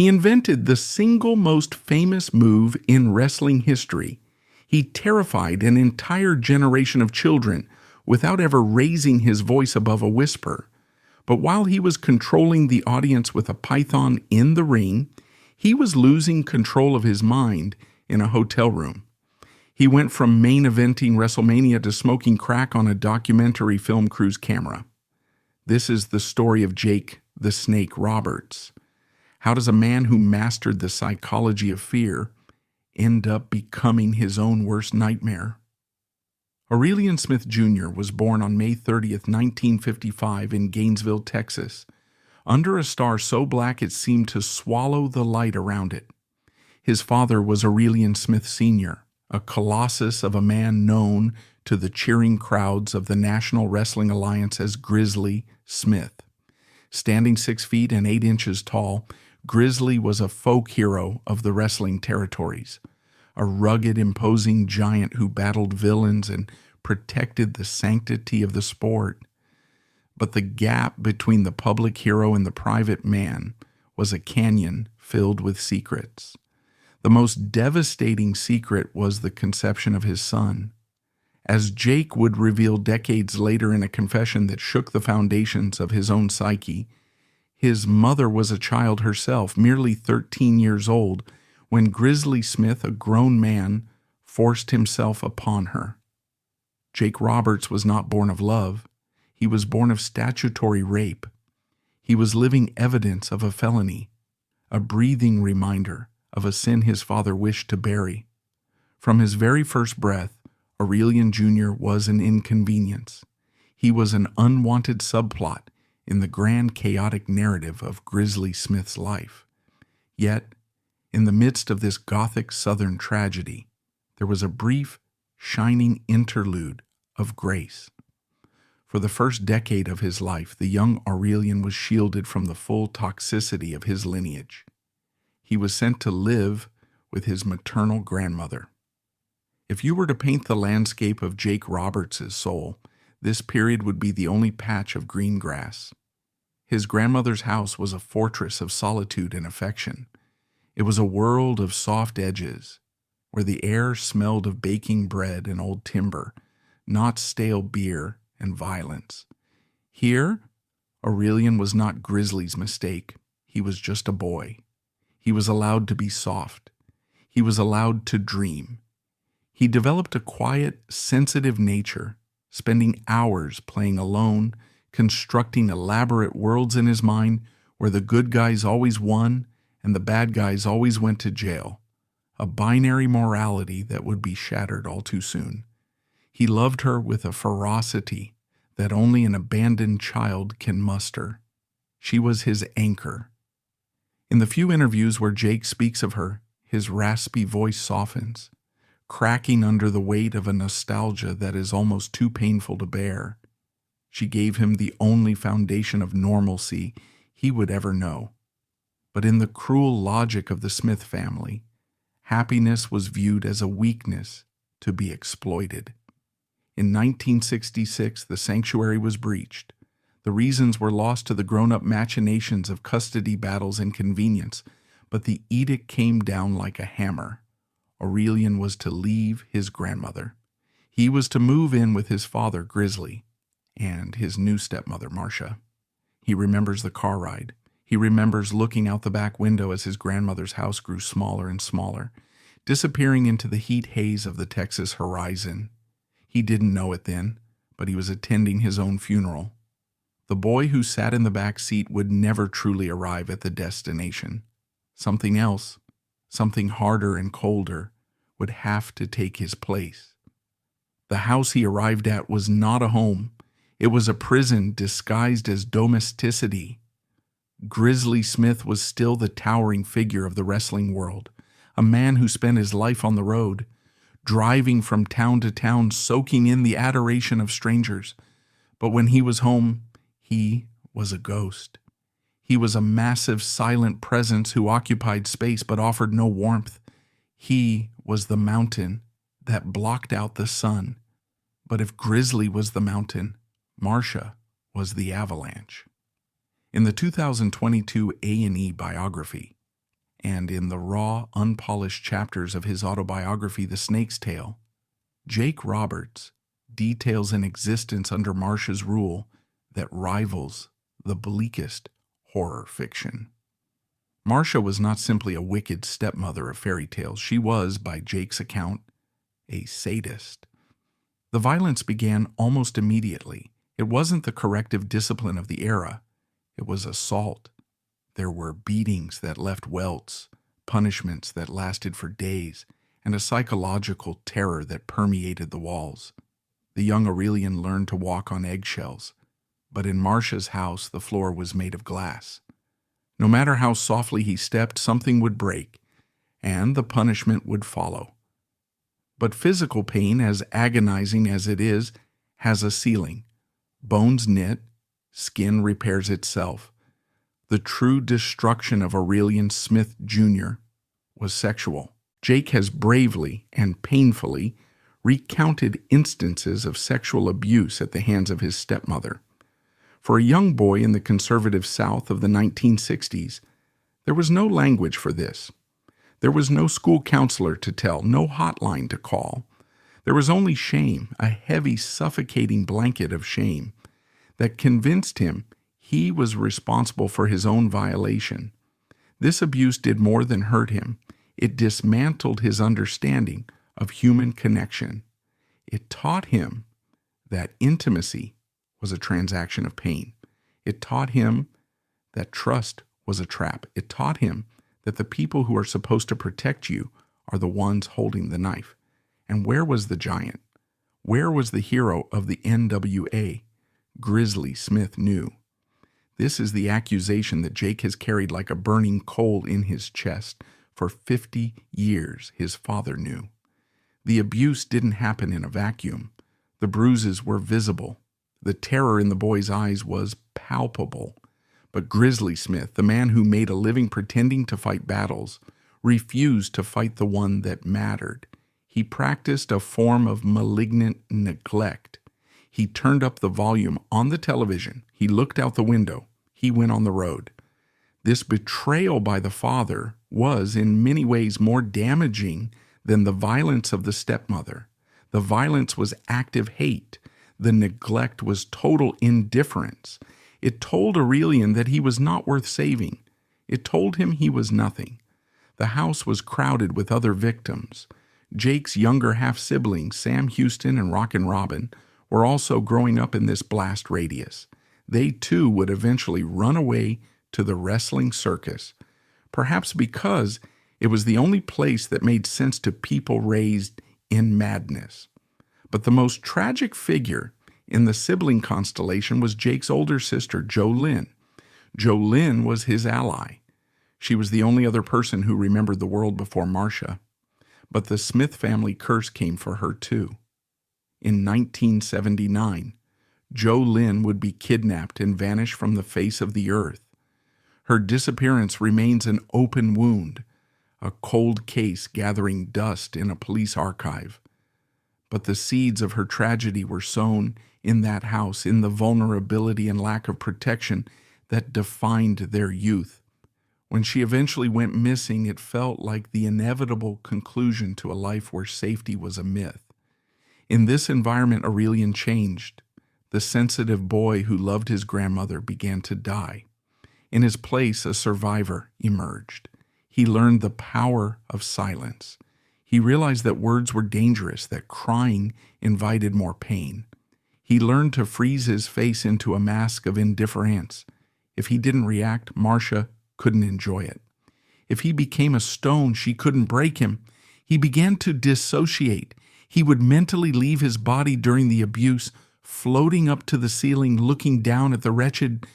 He invented the single most famous move in wrestling history. He terrified an entire generation of children without ever raising his voice above a whisper. But while he was controlling the audience with a python in the ring, he was losing control of his mind in a hotel room. He went from main eventing WrestleMania to smoking crack on a documentary film crew's camera. This is the story of Jake the Snake Roberts. How does a man who mastered the psychology of fear end up becoming his own worst nightmare? Aurelian Smith Jr. was born on May 30th, 1955 in Gainesville, Texas, under a star so black it seemed to swallow the light around it. His father was Aurelian Smith Sr., a colossus of a man known to the cheering crowds of the National Wrestling Alliance as Grizzly Smith. Standing 6 feet and 8 inches tall, Grizzly was a folk hero of the wrestling territories, a rugged, imposing giant who battled villains and protected the sanctity of the sport. But the gap between the public hero and the private man was a canyon filled with secrets. The most devastating secret was the conception of his son. As Jake would reveal decades later in a confession that shook the foundations of his own psyche, his mother was a child herself, merely 13 years old, when Grizzly Smith, a grown man, forced himself upon her. Jake Roberts was not born of love. He was born of statutory rape. He was living evidence of a felony, a breathing reminder of a sin his father wished to bury. From his very first breath, Aurelian Jr. was an inconvenience. He was an unwanted subplot in the grand chaotic narrative of Grizzly Smith's life. Yet, in the midst of this gothic southern tragedy, there was a brief, shining interlude of grace. For the first decade of his life, the young Aurelian was shielded from the full toxicity of his lineage. He was sent to live with his maternal grandmother. If you were to paint the landscape of Jake Roberts' soul, this period would be the only patch of green grass. His grandmother's house was a fortress of solitude and affection. It was a world of soft edges, where the air smelled of baking bread and old timber, not stale beer and violence. Here, Aurelian was not Grizzly's mistake. He was just a boy. He was allowed to be soft. He was allowed to dream. He developed a quiet, sensitive nature, spending hours playing alone, constructing elaborate worlds in his mind where the good guys always won and the bad guys always went to jail, a binary morality that would be shattered all too soon. He loved her with a ferocity that only an abandoned child can muster. She was his anchor. In the few interviews where Jake speaks of her, his raspy voice softens, cracking under the weight of a nostalgia that is almost too painful to bear. She gave him the only foundation of normalcy he would ever know. But in the cruel logic of the Smith family, happiness was viewed as a weakness to be exploited. In 1966, the sanctuary was breached. The reasons were lost to the grown-up machinations of custody battles and convenience, but the edict came down like a hammer. Aurelian was to leave his grandmother. He was to move in with his father, Grizzly, and his new stepmother, Marcia. He remembers the car ride. He remembers looking out the back window as his grandmother's house grew smaller and smaller, disappearing into the heat haze of the Texas horizon. He didn't know it then, but he was attending his own funeral. The boy who sat in the back seat would never truly arrive at the destination. Something else, something harder and colder, would have to take his place. The house he arrived at was not a home. It was a prison disguised as domesticity. Grizzly Smith was still the towering figure of the wrestling world, a man who spent his life on the road, driving from town to town, soaking in the adoration of strangers. But when he was home, he was a ghost. He was a massive, silent presence who occupied space but offered no warmth. He was the mountain that blocked out the sun. But if Grizzly was the mountain, Marcia was the avalanche. In the 2022 A&E biography, And in the raw, unpolished chapters of his autobiography, The Snake's Tale, Jake Roberts details an existence under Marcia's rule that rivals the bleakest horror fiction. Marcia was not simply a wicked stepmother of fairy tales. She was, by Jake's account, a sadist. The violence began almost immediately. It wasn't the corrective discipline of the era. It was assault. There were beatings that left welts, punishments that lasted for days, and a psychological terror that permeated the walls. The young Aurelian learned to walk on eggshells, but in Marcia's house the floor was made of glass. No matter how softly he stepped, something would break, and the punishment would follow. But physical pain, as agonizing as it is, has a ceiling. Bones knit, skin repairs itself. The true destruction of Aurelian Smith Jr. was sexual. Jake has bravely and painfully recounted instances of sexual abuse at the hands of his stepmother. For a young boy in the conservative South of the 1960s, there was no language for this. There was no school counselor to tell, no hotline to call. There was only shame, a heavy, suffocating blanket of shame that convinced him he was responsible for his own violation. This abuse did more than hurt him. It dismantled his understanding of human connection. It taught him that intimacy was a transaction of pain. It taught him that trust was a trap. It taught him that the people who are supposed to protect you are the ones holding the knife. And where was the giant? Where was the hero of the NWA? Grizzly Smith knew. This is the accusation that Jake has carried like a burning coal in his chest. For 50 years, his father knew. The abuse didn't happen in a vacuum. The bruises were visible. The terror in the boy's eyes was palpable. But Grizzly Smith, the man who made a living pretending to fight battles, refused to fight the one that mattered. He practiced a form of malignant neglect. He turned up the volume on the television. He looked out the window. He went on the road. This betrayal by the father was in many ways more damaging than the violence of the stepmother. The violence was active hate. The neglect was total indifference. It told Aurelian that he was not worth saving. It told him he was nothing. The house was crowded with other victims. Jake's younger half-siblings, Sam Houston and Rockin' Robin, were also growing up in this blast radius. They too would eventually run away to the wrestling circus, perhaps because it was the only place that made sense to people raised in madness. But the most tragic figure in the sibling constellation was Jake's older sister, JoLynn. JoLynn was his ally. She was the only other person who remembered the world before Marcia. But the Smith family curse came for her too. In 1979, JoLynn would be kidnapped and vanish from the face of the earth. Her disappearance remains an open wound, a cold case gathering dust in a police archive. But the seeds of her tragedy were sown in that house, in the vulnerability and lack of protection that defined their youth. When she eventually went missing, it felt like the inevitable conclusion to a life where safety was a myth. In this environment, Aurelian changed. The sensitive boy who loved his grandmother began to die. In his place, a survivor emerged. He learned the power of silence. He realized that words were dangerous, that crying invited more pain. He learned to freeze his face into a mask of indifference. If he didn't react, Marcia couldn't enjoy it. If he became a stone, she couldn't break him. He began to dissociate. He would mentally leave his body during the abuse, floating up to the ceiling, looking down at the wretched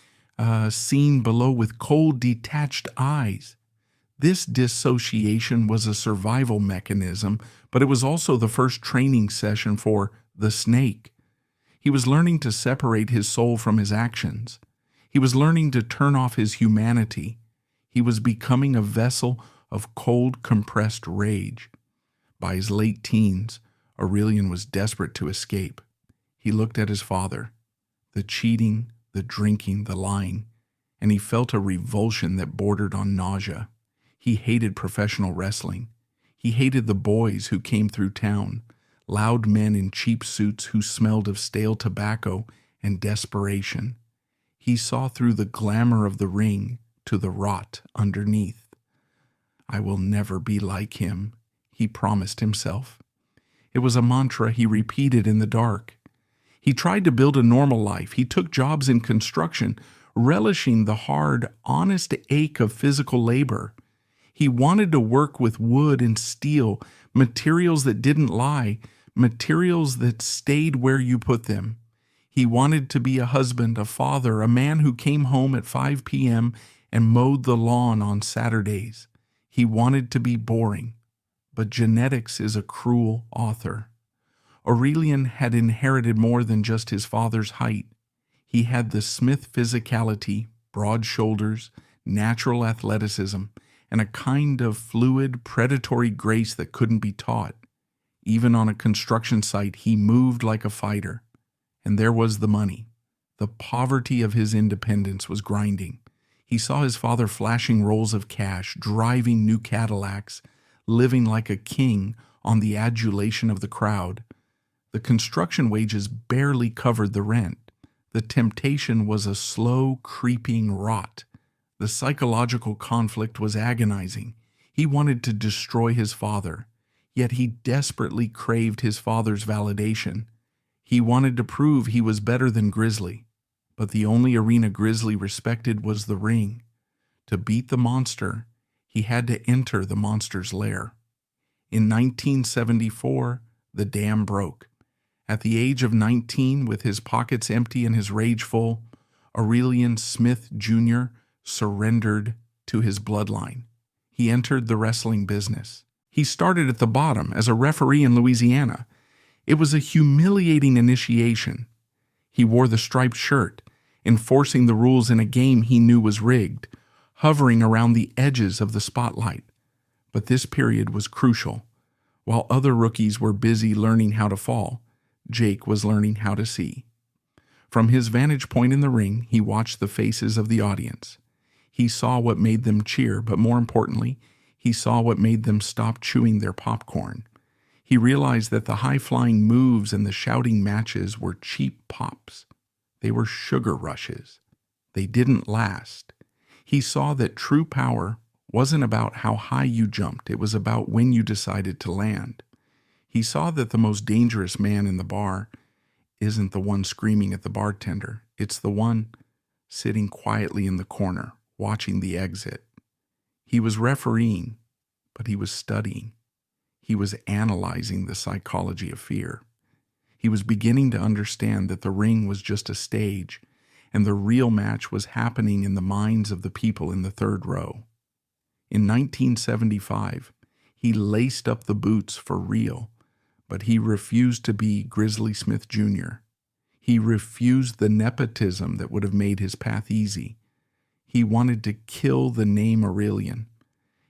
scene below with cold, detached eyes. This dissociation was a survival mechanism, but it was also the first training session for the snake. He was learning to separate his soul from his actions. He was learning to turn off his humanity. He was becoming a vessel of cold, compressed rage. By his late teens, Aurelian was desperate to escape. He looked at his father, the cheating, the drinking, the lying, and he felt a revulsion that bordered on nausea. He hated professional wrestling. He hated the boys who came through town, loud men in cheap suits who smelled of stale tobacco and desperation. He saw through the glamour of the ring to the rot underneath. "I will never be like him," he promised himself. It was a mantra he repeated in the dark. He tried to build a normal life. He took jobs in construction, relishing the hard, honest ache of physical labor. He wanted to work with wood and steel, materials that didn't lie, materials that stayed where you put them. He wanted to be a husband, a father, a man who came home at 5 p.m. and mowed the lawn on Saturdays. He wanted to be boring. But genetics is a cruel author. Aurelian had inherited more than just his father's height. He had the Smith physicality, broad shoulders, natural athleticism, and a kind of fluid, predatory grace that couldn't be taught. Even on a construction site, he moved like a fighter. And there was the money. The poverty of his independence was grinding. He saw his father flashing rolls of cash, driving new Cadillacs, living like a king on the adulation of the crowd. The construction wages barely covered the rent. The temptation was a slow, creeping rot. The psychological conflict was agonizing. He wanted to destroy his father, yet he desperately craved his father's validation. He wanted to prove he was better than Grizzly, but the only arena Grizzly respected was the ring. To beat the monster, he had to enter the monster's lair. In 1974, the dam broke. At the age of 19, with his pockets empty and his rage full, Aurelian Smith Jr. surrendered to his bloodline. He entered the wrestling business. He started at the bottom as a referee in Louisiana. It was a humiliating initiation. He wore the striped shirt, enforcing the rules in a game he knew was rigged, hovering around the edges of the spotlight. But this period was crucial. While other rookies were busy learning how to fall, Jake was learning how to see. From his vantage point in the ring, he watched the faces of the audience. He saw what made them cheer, but more importantly, he saw what made them stop chewing their popcorn. He realized that the high-flying moves and the shouting matches were cheap pops. They were sugar rushes. They didn't last. He saw that true power wasn't about how high you jumped. It was about when you decided to land. He saw that the most dangerous man in the bar isn't the one screaming at the bartender. It's the one sitting quietly in the corner, watching the exit. He was refereeing, but he was studying. He was analyzing the psychology of fear. He was beginning to understand that the ring was just a stage, and the real match was happening in the minds of the people in the third row. In 1975, he laced up the boots for real, but he refused to be Grizzly Smith Jr. He refused the nepotism that would have made his path easy. He wanted to kill the name Aurelian.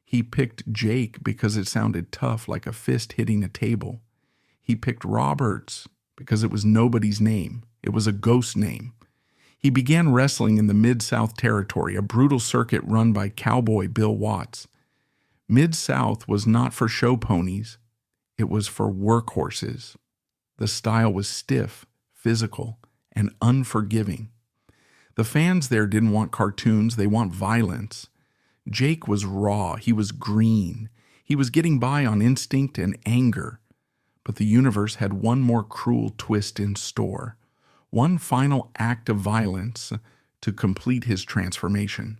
He picked Jake because it sounded tough, like a fist hitting a table. He picked Roberts because it was nobody's name. It was a ghost name. He began wrestling in the Mid-South Territory, a brutal circuit run by cowboy Bill Watts. Mid-South was not for show ponies. It was for workhorses. The style was stiff, physical, and unforgiving. The fans there didn't want cartoons. They want violence. Jake was raw. He was green. He was getting by on instinct and anger. But the universe had one more cruel twist in store. One final act of violence to complete his transformation.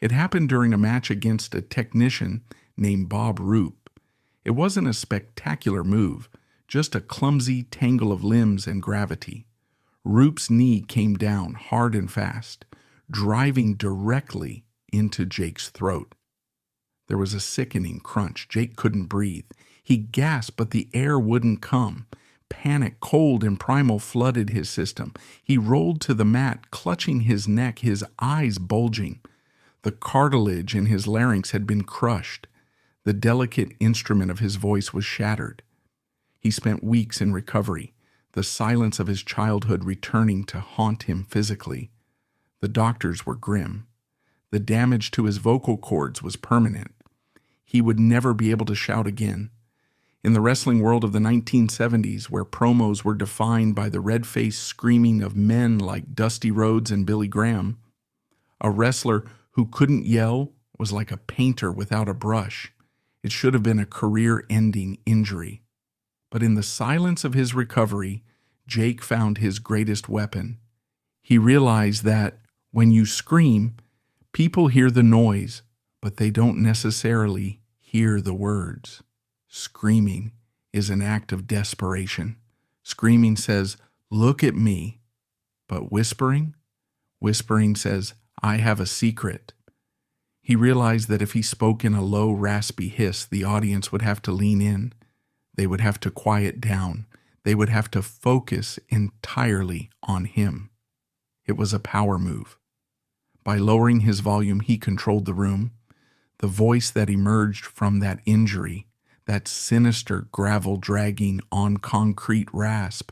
It happened during a match against a technician named Bob Roop. It wasn't a spectacular move, just a clumsy tangle of limbs and gravity. Roop's knee came down hard and fast, driving directly into Jake's throat. There was a sickening crunch. Jake couldn't breathe. He gasped, but the air wouldn't come. Panic, cold and primal, flooded his system. He rolled to the mat, clutching his neck, his eyes bulging. The cartilage in his larynx had been crushed. The delicate instrument of his voice was shattered. He spent weeks in recovery, the silence of his childhood returning to haunt him physically. The doctors were grim. The damage to his vocal cords was permanent. he would never be able to shout again. In the wrestling world of the 1970s, where promos were defined by the red-faced screaming of men like Dusty Rhodes and Billy Graham, a wrestler who couldn't yell was like a painter without a brush. It should have been a career-ending injury. But in the silence of his recovery, Jake found his greatest weapon. He realized that when you scream, people hear the noise, but they don't necessarily hear the words. Screaming is an act of desperation. Screaming says, "Look at me." But whispering says, "I have a secret." He realized that if he spoke in a low, raspy hiss, the audience would have to lean in. They would have to quiet down. They would have to focus entirely on him. It was a power move. By lowering his volume, he controlled the room. The voice that emerged from that injury, that sinister gravel-dragging on concrete rasp,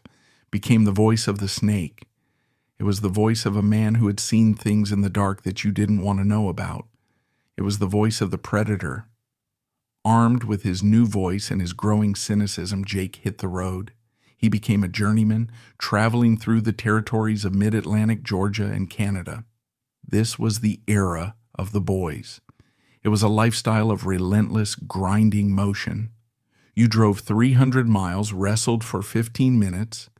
became the voice of the snake. It was the voice of a man who had seen things in the dark that you didn't want to know about. It was the voice of the predator. Armed with his new voice and his growing cynicism, Jake hit the road. He became a journeyman, traveling through the territories of mid-Atlantic Georgia and Canada. This was the era of the boys. It was a lifestyle of relentless, grinding motion. You drove 300 miles, wrestled for 15 minutes,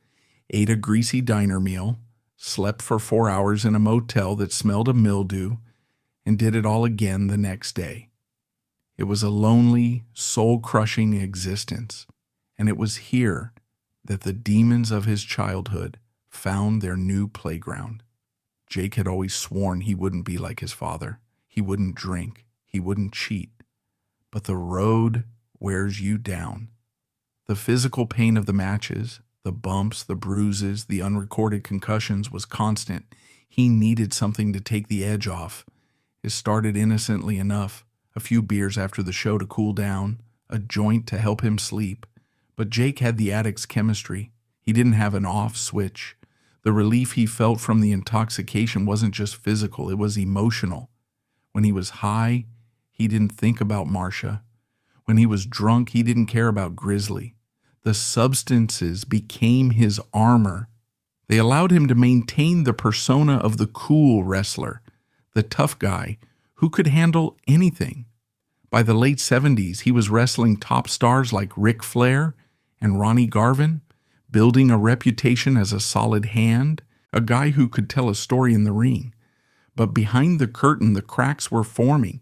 ate a greasy diner meal, slept for 4 hours in a motel that smelled of mildew, and did it all again the next day. It was a lonely, soul-crushing existence, and it was here that the demons of his childhood found their new playground. Jake had always sworn he wouldn't be like his father. He wouldn't drink. He wouldn't cheat. But the road wears you down. The physical pain of the matches, the bumps, the bruises, the unrecorded concussions was constant. He needed something to take the edge off. It started innocently enough, a few beers after the show to cool down, a joint to help him sleep. But Jake had the addict's chemistry. He didn't have an off switch. The relief he felt from the intoxication wasn't just physical, it was emotional. When he was high, he didn't think about Marcia. When he was drunk, he didn't care about Grizzly. The substances became his armor. They allowed him to maintain the persona of the cool wrestler, the tough guy who could handle anything. By the late 70s, he was wrestling top stars like Ric Flair and Ronnie Garvin, building a reputation as a solid hand, a guy who could tell a story in the ring. But behind the curtain, the cracks were forming.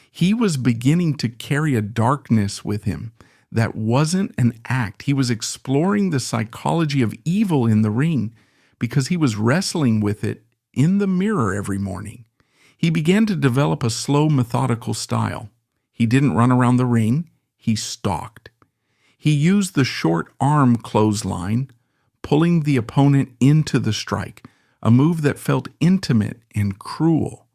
He was beginning to carry a darkness with him that wasn't an act. He was exploring the psychology of evil in the ring because he was wrestling with it in the mirror every morning. He began to develop a slow, methodical style. He didn't run around the ring, he stalked. He used the short arm clothesline, pulling the opponent into the strike, a move that felt intimate and cruel.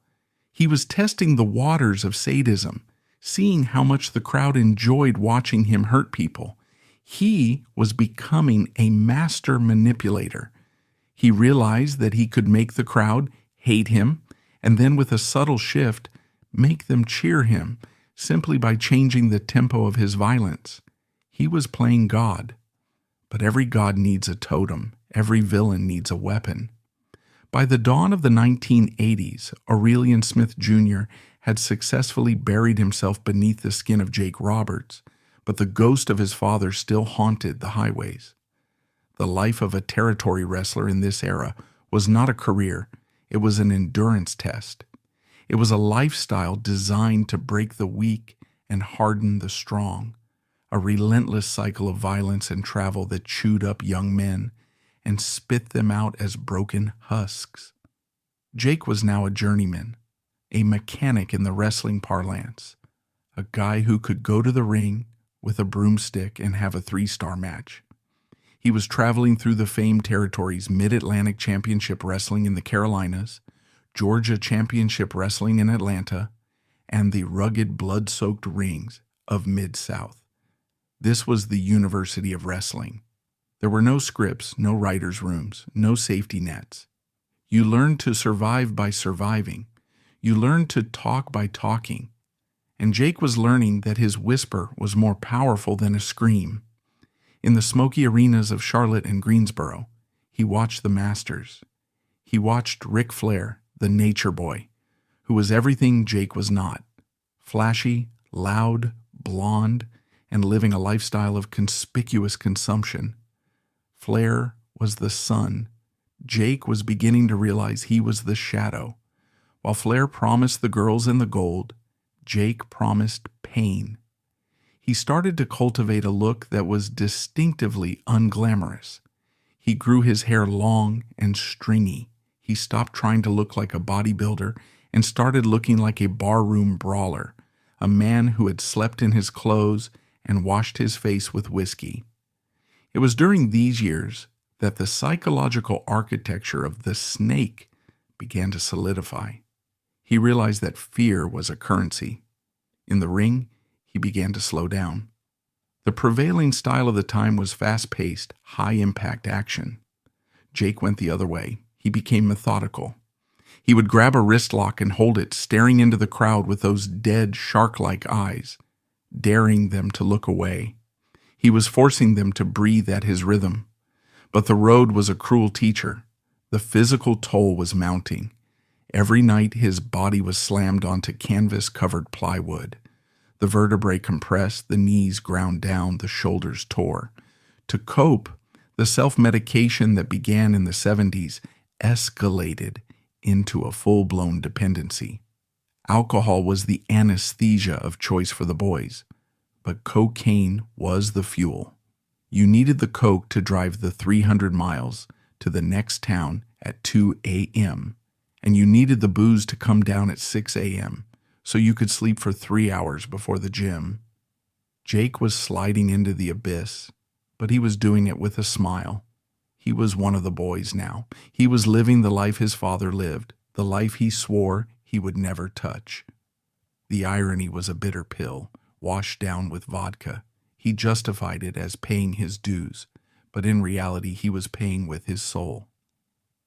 He was testing the waters of sadism, seeing how much the crowd enjoyed watching him hurt people. He was becoming a master manipulator. He realized that he could make the crowd hate him, and then with a subtle shift, make them cheer him, simply by changing the tempo of his violence. He was playing God. But every god needs a totem. Every villain needs a weapon. By the dawn of the 1980s, Aurelian Smith Jr. had successfully buried himself beneath the skin of Jake Roberts, but the ghost of his father still haunted the highways. The life of a territory wrestler in this era was not a career. It was an endurance test. It was a lifestyle designed to break the weak and harden the strong, a relentless cycle of violence and travel that chewed up young men and spit them out as broken husks. Jake was now a journeyman, a mechanic in the wrestling parlance, a guy who could go to the ring with a broomstick and have a 3-star match. He was traveling through the famed territories Mid-Atlantic Championship Wrestling in the Carolinas, Georgia Championship Wrestling in Atlanta, and the rugged blood-soaked rings of Mid-South. This was the University of Wrestling. There were no scripts, no writers' rooms, no safety nets. You learned to survive by surviving. You learned to talk by talking. and Jake was learning that his whisper was more powerful than a scream. In the smoky arenas of Charlotte and Greensboro, he watched the masters. He watched Ric Flair, the nature boy, who was everything Jake was not: flashy, loud, blonde, and living a lifestyle of conspicuous consumption. Flair was the sun. Jake was beginning to realize he was the shadow. While Flair promised the girls and the gold, Jake promised pain. He started to cultivate a look that was distinctively unglamorous. He grew his hair long and stringy. He stopped trying to look like a bodybuilder and started looking like a barroom brawler, a man who had slept in his clothes and washed his face with whiskey. It was during these years that the psychological architecture of the snake began to solidify. He realized that fear was a currency. In the ring, he began to slow down. The prevailing style of the time was fast-paced, high-impact action. Jake went the other way. He became methodical. He would grab a wrist lock and hold it, staring into the crowd with those dead, shark-like eyes, daring them to look away. He was forcing them to breathe at his rhythm. But the road was a cruel teacher. The physical toll was mounting. Every night his body was slammed onto canvas-covered plywood. The vertebrae compressed, the knees ground down, the shoulders tore. To cope, the self-medication that began in the 70s escalated into a full-blown dependency. Alcohol was the anesthesia of choice for the boys, but cocaine was the fuel. You needed the coke to drive the 300 miles to the next town at 2 a.m., and you needed the booze to come down at 6 a.m., so you could sleep for 3 hours before the gym. Jake was sliding into the abyss, but he was doing it with a smile. He was one of the boys now. He was living the life his father lived, the life he swore he would never touch. The irony was a bitter pill, washed down with vodka. He justified it as paying his dues, but in reality he was paying with his soul.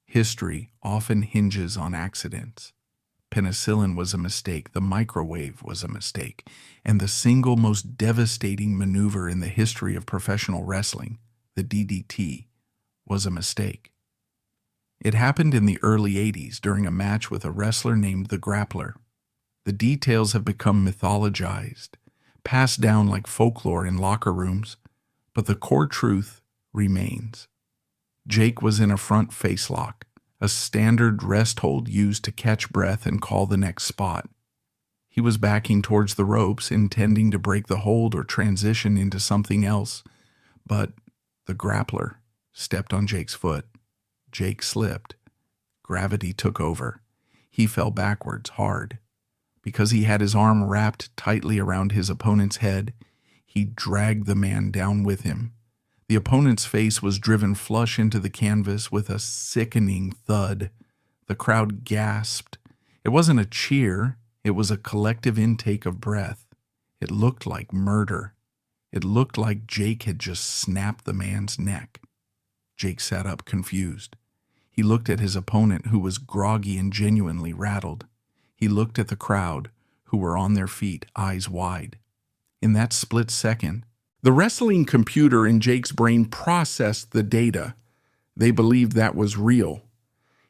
History often hinges on accidents. Penicillin was a mistake, the microwave was a mistake, and the single most devastating maneuver in the history of professional wrestling, the DDT, was a mistake. It happened in the early 80s during a match with a wrestler named the Grappler. The details have become mythologized, passed down like folklore in locker rooms, but the core truth remains. Jake was in a front face lock, a standard rest hold used to catch breath and call the next spot. He was backing towards the ropes, intending to break the hold or transition into something else, but the Grappler stepped on Jake's foot. Jake slipped. Gravity took over. He fell backwards hard. Because he had his arm wrapped tightly around his opponent's head, he dragged the man down with him. The opponent's face was driven flush into the canvas with a sickening thud. The crowd gasped. It wasn't a cheer. It was a collective intake of breath. It looked like murder. It looked like Jake had just snapped the man's neck. Jake sat up confused. He looked at his opponent, who was groggy and genuinely rattled. He looked at the crowd, who were on their feet, eyes wide. In that split second, the wrestling computer in Jake's brain processed the data. They believed that was real.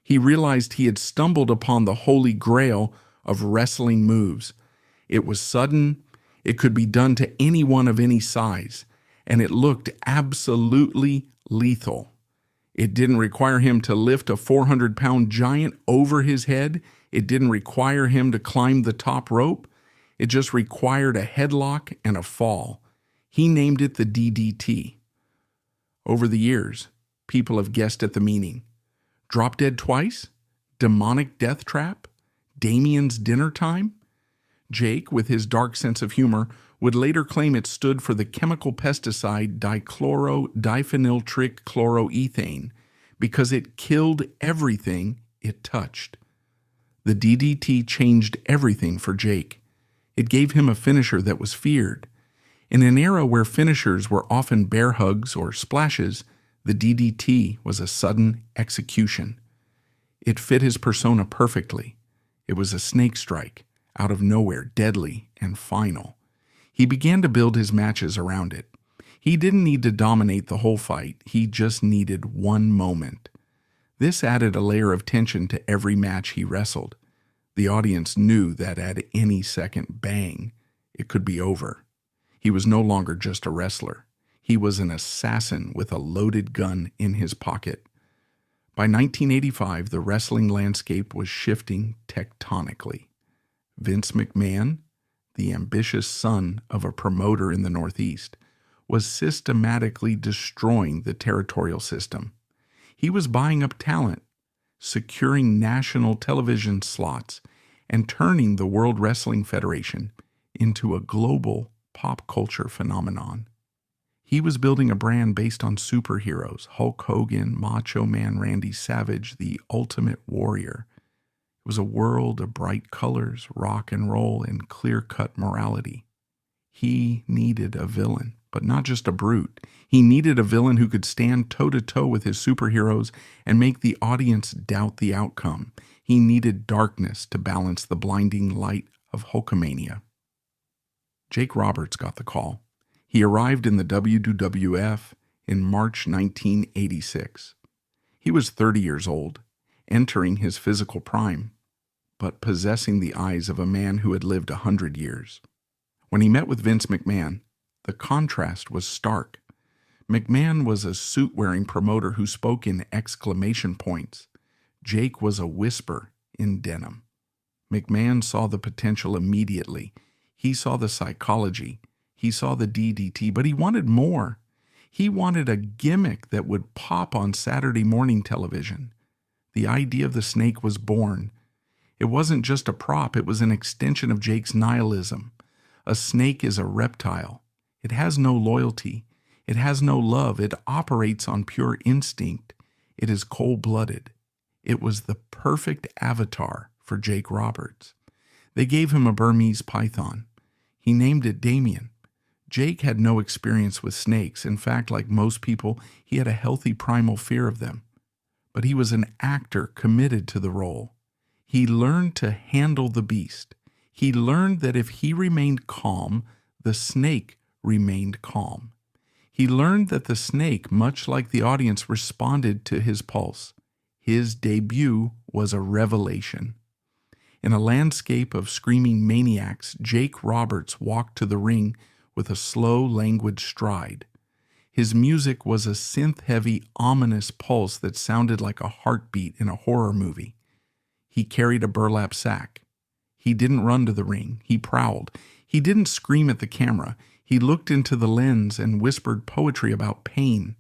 He realized he had stumbled upon the holy grail of wrestling moves. It was sudden, it could be done to anyone of any size, and it looked absolutely lethal. It didn't require him to lift a 400-pound giant over his head. It didn't require him to climb the top rope. It just required a headlock and a fall. He named it the DDT. Over the years, people have guessed at the meaning. Drop dead twice? Demonic death trap? Damien's dinner time? Jake, with his dark sense of humor, would later claim it stood for the chemical pesticide diphenyltrichloroethane because it killed everything it touched. The DDT changed everything for Jake. It gave him a finisher that was feared. In an era where finishers were often bear hugs or splashes, the DDT was a sudden execution. It fit his persona perfectly. It was a snake strike, out of nowhere, deadly and final. He began to build his matches around it. He didn't need to dominate the whole fight, he just needed one moment. This added a layer of tension to every match he wrestled. The audience knew that at any second bang, it could be over. He was no longer just a wrestler. He was an assassin with a loaded gun in his pocket. By 1985, the wrestling landscape was shifting tectonically. Vince McMahon, the ambitious son of a promoter in the Northeast, was systematically destroying the territorial system. He was buying up talent, securing national television slots, and turning the World Wrestling Federation into a global pop culture phenomenon. He was building a brand based on superheroes, Hulk Hogan, Macho Man Randy Savage, the Ultimate Warrior. It was a world of bright colors, rock and roll, and clear-cut morality. He needed a villain, but not just a brute. He needed a villain who could stand toe-to-toe with his superheroes and make the audience doubt the outcome. He needed darkness to balance the blinding light of Hulkamania. Jake Roberts got the call. He arrived in the WWF in March 1986. He was 30 years old, entering his physical prime, but possessing the eyes of a man who had lived 100 years. When he met with Vince McMahon, the contrast was stark. McMahon was a suit-wearing promoter who spoke in exclamation points. Jake was a whisper in denim. McMahon saw the potential immediately. He saw the psychology. He saw the DDT, but he wanted more. He wanted a gimmick that would pop on Saturday morning television. The idea of the snake was born. It wasn't just a prop, it was an extension of Jake's nihilism. A snake is a reptile. It has no loyalty. It has no love. It operates on pure instinct. It is cold-blooded. It was the perfect avatar for Jake Roberts. They gave him a Burmese python. He named it Damien. Jake had no experience with snakes. In fact, like most people, he had a healthy primal fear of them. But he was an actor committed to the role. He learned to handle the beast. He learned that if he remained calm, the snake remained calm. He learned that the snake, much like the audience, responded to his pulse. His debut was a revelation. In a landscape of screaming maniacs, Jake Roberts walked to the ring with a slow, languid stride. His music was a synth-heavy, ominous pulse that sounded like a heartbeat in a horror movie. He carried a burlap sack. He didn't run to the ring. He prowled. He didn't scream at the camera. He looked into the lens and whispered poetry about pain.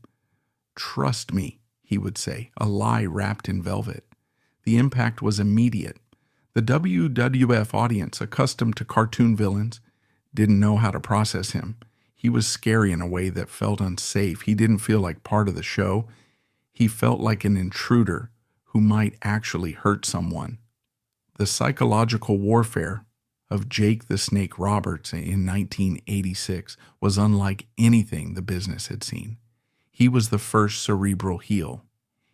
"Trust me," he would say, a lie wrapped in velvet. The impact was immediate. The WWF audience, accustomed to cartoon villains, didn't know how to process him. He was scary in a way that felt unsafe. He didn't feel like part of the show. He felt like an intruder who might actually hurt someone. The psychological warfare of Jake the Snake Roberts in 1986 was unlike anything the business had seen. He was the first cerebral heel.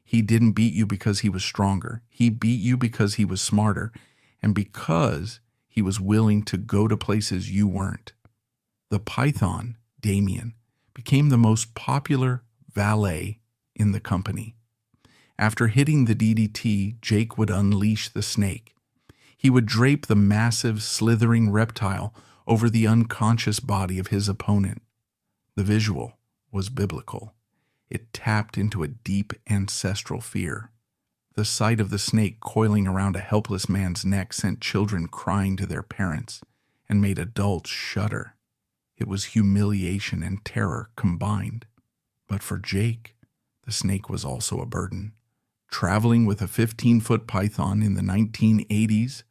He didn't beat you because he was stronger. He beat you because he was smarter and because he was willing to go to places you weren't. The Python, Damien, became the most popular valet in the company. After hitting the DDT, Jake would unleash the snake. He would drape the massive, slithering reptile over the unconscious body of his opponent. The visual was biblical. It tapped into a deep ancestral fear. The sight of the snake coiling around a helpless man's neck sent children crying to their parents and made adults shudder. It was humiliation and terror combined. But for Jake, the snake was also a burden. Traveling with a 15-foot python in the 1980s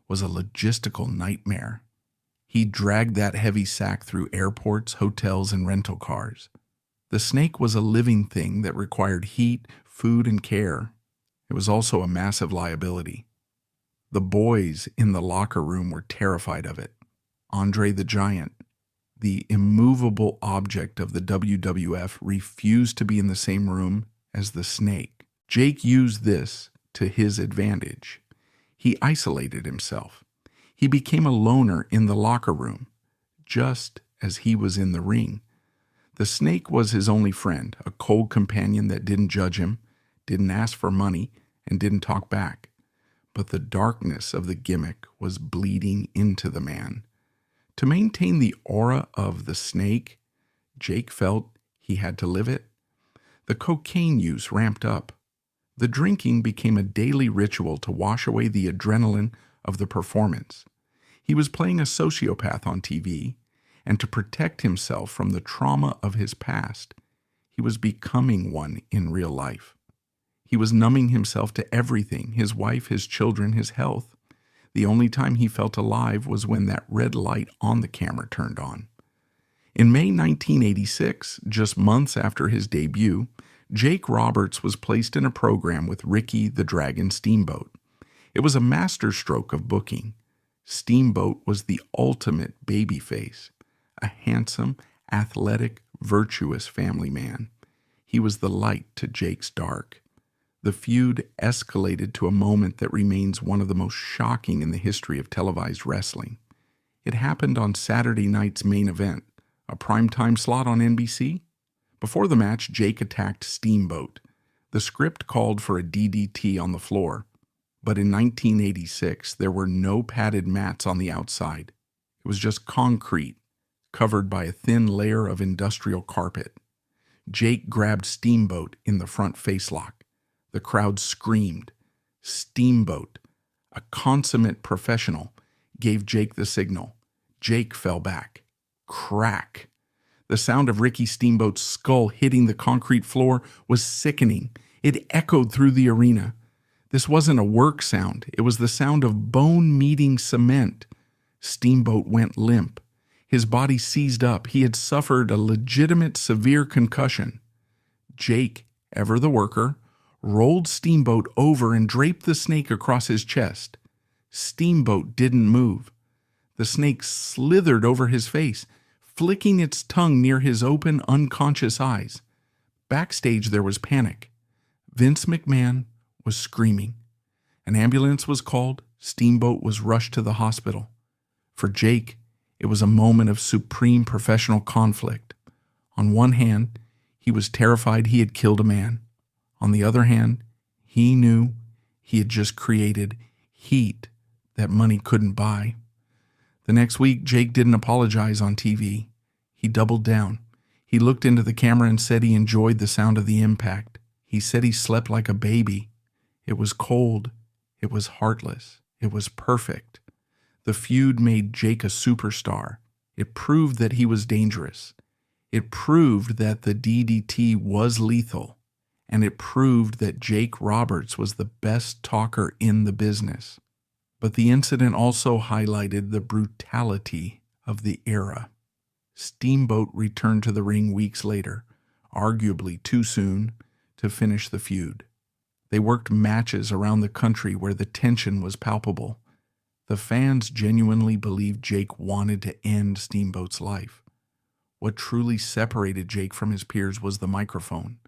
was a logistical nightmare. He dragged that heavy sack through airports, hotels, and rental cars. The snake was a living thing that required heat, food, and care. It was also a massive liability. The boys in the locker room were terrified of it. Andre the Giant, the immovable object of the WWF, refused to be in the same room as the snake. Jake used this to his advantage. He isolated himself. He became a loner in the locker room, just as he was in the ring. The snake was his only friend, a cold companion that didn't judge him, didn't ask for money, and didn't talk back. But the darkness of the gimmick was bleeding into the man. To maintain the aura of the snake, Jake felt he had to live it. The cocaine use ramped up. The drinking became a daily ritual to wash away the adrenaline of the performance. He was playing a sociopath on TV, and to protect himself from the trauma of his past, he was becoming one in real life. He was numbing himself to everything, his wife, his children, his health. The only time he felt alive was when that red light on the camera turned on. In May 1986, just months after his debut, Jake Roberts was placed in a program with Ricky the Dragon Steamboat. It was a masterstroke of booking. Steamboat was the ultimate babyface, a handsome, athletic, virtuous family man. He was the light to Jake's dark. The feud escalated to a moment that remains one of the most shocking in the history of televised wrestling. It happened on Saturday night's main event, a primetime slot on NBC. Before the match, Jake attacked Steamboat. The script called for a DDT on the floor, but in 1986, there were no padded mats on the outside. It was just concrete, covered by a thin layer of industrial carpet. Jake grabbed Steamboat in the front facelock. The crowd screamed. Steamboat, a consummate professional, gave Jake the signal. Jake fell back. Crack! The sound of Ricky Steamboat's skull hitting the concrete floor was sickening. It echoed through the arena. This wasn't a work sound. It was the sound of bone meeting cement. Steamboat went limp. His body seized up. He had suffered a legitimate severe concussion. Jake, ever the worker, rolled Steamboat over and draped the snake across his chest. Steamboat didn't move. The snake slithered over his face, flicking its tongue near his open, unconscious eyes. Backstage there was panic. Vince McMahon was screaming. An ambulance was called. Steamboat was rushed to the hospital. For Jake, it was a moment of supreme professional conflict. On one hand, he was terrified he had killed a man. On the other hand, he knew he had just created heat that money couldn't buy. The next week, Jake didn't apologize on TV. He doubled down. He looked into the camera and said he enjoyed the sound of the impact. He said he slept like a baby. It was cold. It was heartless. It was perfect. The feud made Jake a superstar. It proved that he was dangerous. It proved that the DDT was lethal. And it proved that Jake Roberts was the best talker in the business. But the incident also highlighted the brutality of the era. Steamboat returned to the ring weeks later, arguably too soon, to finish the feud. They worked matches around the country where the tension was palpable. The fans genuinely believed Jake wanted to end Steamboat's life. What truly separated Jake from his peers was the microphone.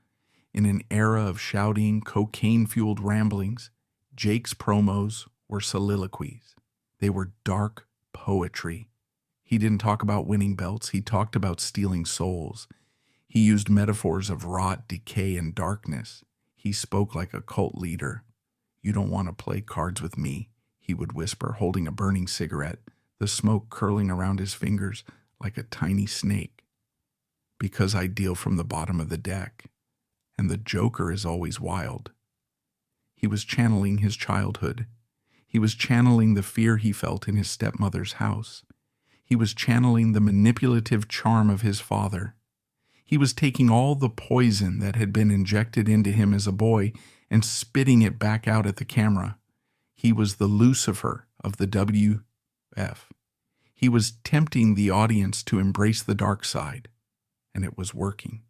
In an era of shouting, cocaine-fueled ramblings, Jake's promos were soliloquies. They were dark poetry. He didn't talk about winning belts. He talked about stealing souls. He used metaphors of rot, decay, and darkness. He spoke like a cult leader. "You don't want to play cards with me," he would whisper, holding a burning cigarette, the smoke curling around his fingers like a tiny snake. "Because I deal from the bottom of the deck, and the Joker is always wild." He was channeling his childhood. He was channeling the fear he felt in his stepmother's house. He was channeling the manipulative charm of his father. He was taking all the poison that had been injected into him as a boy and spitting it back out at the camera. He was the Lucifer of the WF. He was tempting the audience to embrace the dark side, and it was working.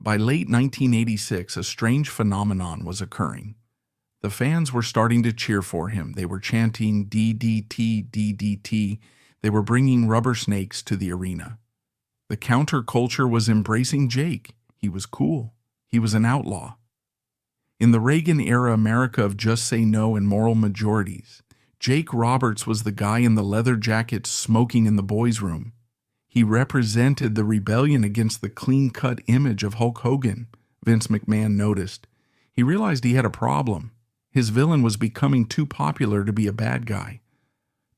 By late 1986, a strange phenomenon was occurring. The fans were starting to cheer for him. They were chanting DDT, DDT. They were bringing rubber snakes to the arena. The counterculture was embracing Jake. He was cool. He was an outlaw. In the Reagan-era America of just say no and moral majorities, Jake Roberts was the guy in the leather jacket smoking in the boys' room. He represented the rebellion against the clean-cut image of Hulk Hogan, Vince McMahon noticed. He realized he had a problem. His villain was becoming too popular to be a bad guy.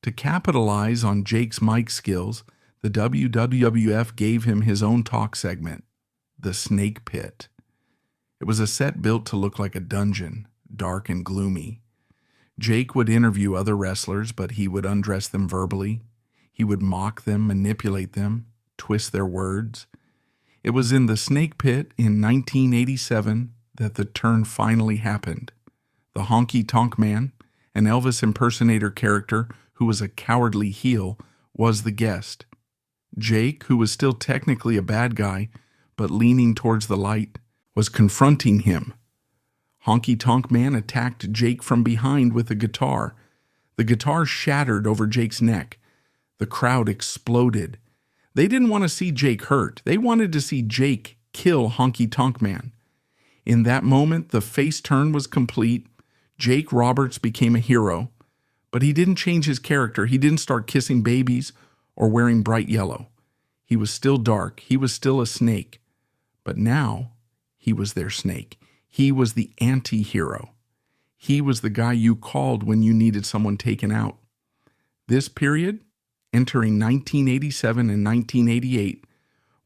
To capitalize on Jake's mic skills, the WWF gave him his own talk segment, The Snake Pit. It was a set built to look like a dungeon, dark and gloomy. Jake would interview other wrestlers, but he would undress them verbally. He would mock them, manipulate them, twist their words. It was in the Snake Pit in 1987 that the turn finally happened. The Honky Tonk Man, an Elvis impersonator character who was a cowardly heel, was the guest. Jake, who was still technically a bad guy, but leaning towards the light, was confronting him. Honky Tonk Man attacked Jake from behind with a guitar. The guitar shattered over Jake's neck. The crowd exploded. They didn't want to see Jake hurt. They wanted to see Jake kill Honky Tonk Man. In that moment, the face turn was complete. Jake Roberts became a hero. But he didn't change his character. He didn't start kissing babies or wearing bright yellow. He was still dark. He was still a snake. But now, he was their snake. He was the anti-hero. He was the guy you called when you needed someone taken out. This period, entering 1987 and 1988,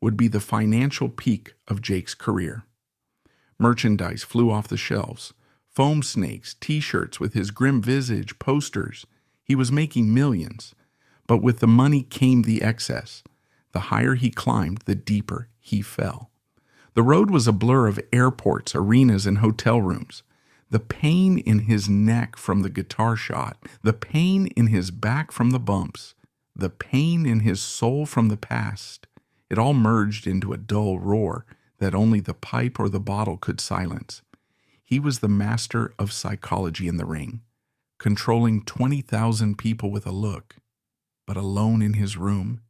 would be the financial peak of Jake's career. Merchandise flew off the shelves. Foam snakes, t-shirts with his grim visage, posters. He was making millions. But with the money came the excess. The higher he climbed, the deeper he fell. The road was a blur of airports, arenas, and hotel rooms. The pain in his neck from the guitar shot, the pain in his back from the bumps, the pain in his soul from the past, it all merged into a dull roar that only the pipe or the bottle could silence. He was the master of psychology in the ring, controlling 20,000 people with a look. But alone in his room,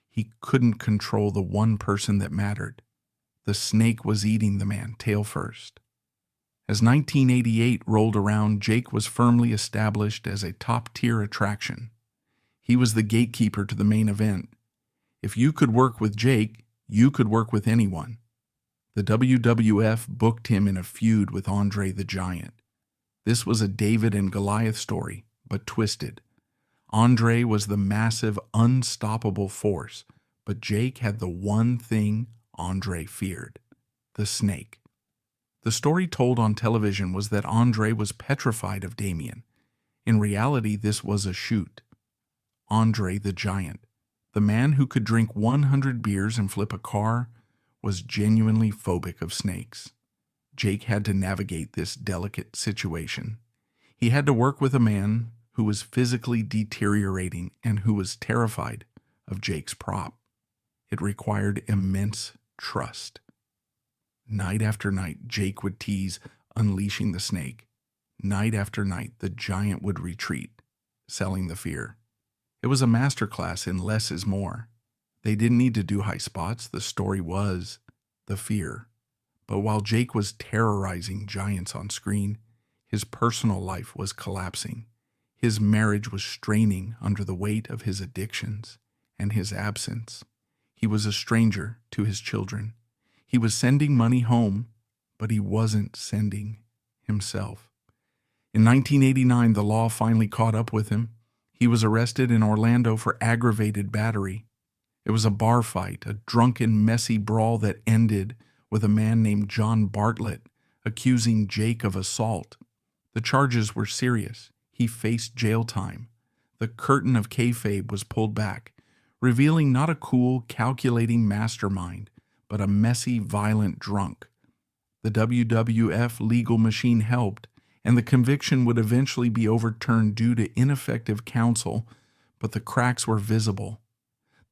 he couldn't control the one person that mattered. The snake was eating the man, tail first. As 1988 rolled around, Jake was firmly established as a top-tier attraction. He was the gatekeeper to the main event. If you could work with Jake, you could work with anyone. The WWF booked him in a feud with Andre the Giant. This was a David and Goliath story, but twisted. Andre was the massive, unstoppable force, but Jake had the one thing Andre feared: the snake. The story told on television was that Andre was petrified of Damien. In reality, this was a shoot. Andre the Giant, the man who could drink 100 beers and flip a car, was genuinely phobic of snakes. Jake had to navigate this delicate situation. He had to work with a man who was physically deteriorating and who was terrified of Jake's prop. It required immense trust. Night after night, Jake would tease unleashing the snake. Night after night, the giant would retreat, selling the fear. It was a masterclass in less is more. They didn't need to do high spots. The story was the fear. But while Jake was terrorizing giants on screen, his personal life was collapsing. His marriage was straining under the weight of his addictions and his absence. He was a stranger to his children. He was sending money home, but he wasn't sending himself. In 1989, the law finally caught up with him. He was arrested in Orlando for aggravated battery. It was a bar fight, a drunken, messy brawl that ended with a man named John Bartlett accusing Jake of assault. The charges were serious. He faced jail time. The curtain of kayfabe was pulled back, revealing not a cool, calculating mastermind, but a messy, violent drunk. The WWF legal machine helped, and the conviction would eventually be overturned due to ineffective counsel, but the cracks were visible.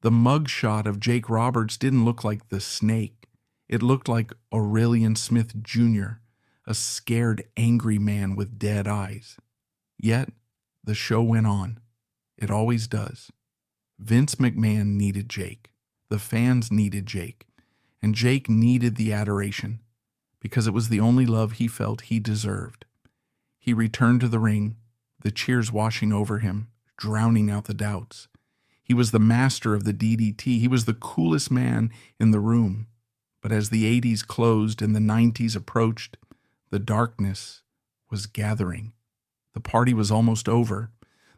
The mugshot of Jake Roberts didn't look like the snake. It looked like Aurelian Smith Jr., a scared, angry man with dead eyes. Yet, the show went on. It always does. Vince McMahon needed Jake. The fans needed Jake. And Jake needed the adoration, because it was the only love he felt he deserved. He returned to the ring, the cheers washing over him, drowning out the doubts. He was the master of the DDT. He was the coolest man in the room. But as the 80s closed and the 90s approached, the darkness was gathering. The party was almost over.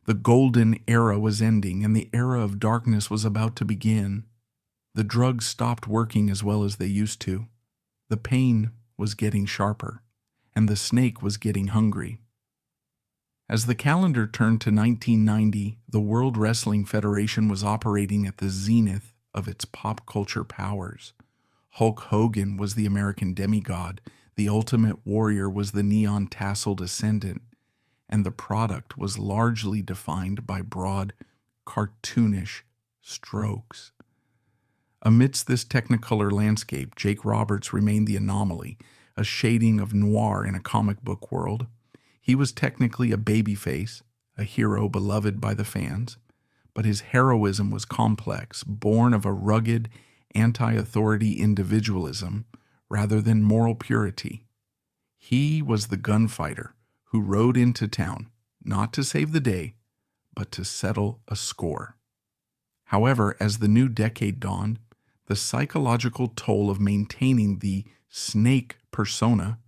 The golden era was ending, and the era of darkness was about to begin. The drugs stopped working as well as they used to. The pain was getting sharper, and the snake was getting hungry. As the calendar turned to 1990, the World Wrestling Federation was operating at the zenith of its pop culture powers. Hulk Hogan was the American demigod, the Ultimate Warrior was the neon-tasseled ascendant, and the product was largely defined by broad, cartoonish strokes. Amidst this technicolor landscape, Jake Roberts remained the anomaly, a shading of noir in a comic book world. He was technically a babyface, a hero beloved by the fans, but his heroism was complex, born of a rugged, anti-authority individualism rather than moral purity. He was the gunfighter who rode into town, not to save the day, but to settle a score. However, as the new decade dawned, the psychological toll of maintaining the snake persona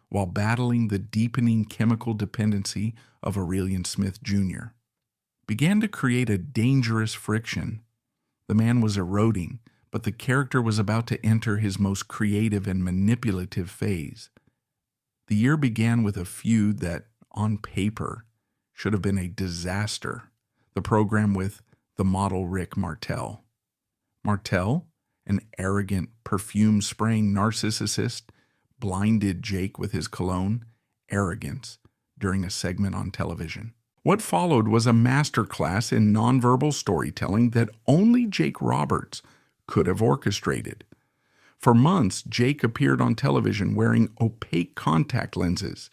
while battling the deepening chemical dependency of Aurelian Smith Jr. began to create a dangerous friction. The man was eroding, but the character was about to enter his most creative and manipulative phase. The year began with a feud that, on paper, should have been a disaster. The program with the model Rick Martel. Martel, an arrogant, perfume-spraying narcissist, blinded Jake with his cologne, arrogance, during a segment on television. What followed was a masterclass in nonverbal storytelling that only Jake Roberts could have orchestrated. For months, Jake appeared on television wearing opaque contact lenses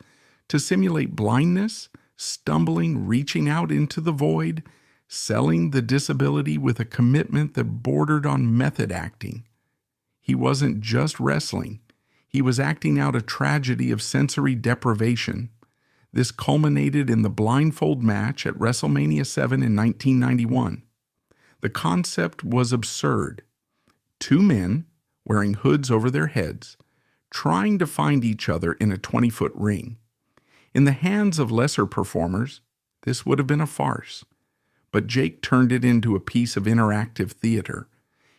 to simulate blindness, stumbling, reaching out into the void, selling the disability with a commitment that bordered on method acting. He wasn't just wrestling. He was acting out a tragedy of sensory deprivation. This culminated in the blindfold match at WrestleMania 7 in 1991. The concept was absurd. Two men, wearing hoods over their heads, trying to find each other in a 20-foot ring. In the hands of lesser performers, this would have been a farce. But Jake turned it into a piece of interactive theater.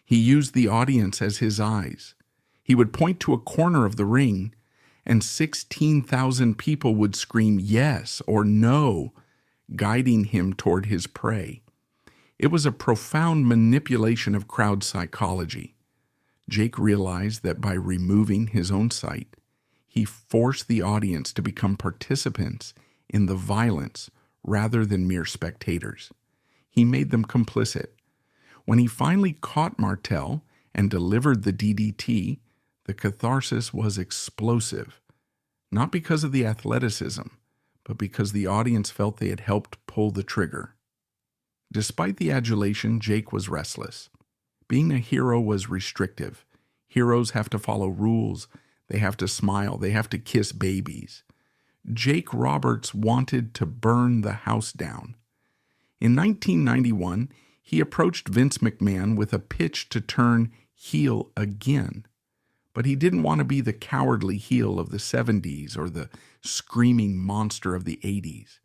He used the audience as his eyes. He would point to a corner of the ring, and 16,000 people would scream yes or no, guiding him toward his prey. It was a profound manipulation of crowd psychology. Jake realized that by removing his own sight, he forced the audience to become participants in the violence rather than mere spectators. He made them complicit. When he finally caught Martel and delivered the DDT, the catharsis was explosive, not because of the athleticism, but because the audience felt they had helped pull the trigger. Despite the adulation, Jake was restless. Being a hero was restrictive. Heroes have to follow rules. They have to smile. They have to kiss babies. Jake Roberts wanted to burn the house down. In 1991, he approached Vince McMahon with a pitch to turn heel again. But he didn't want to be the cowardly heel of the 70s or the screaming monster of the 80s.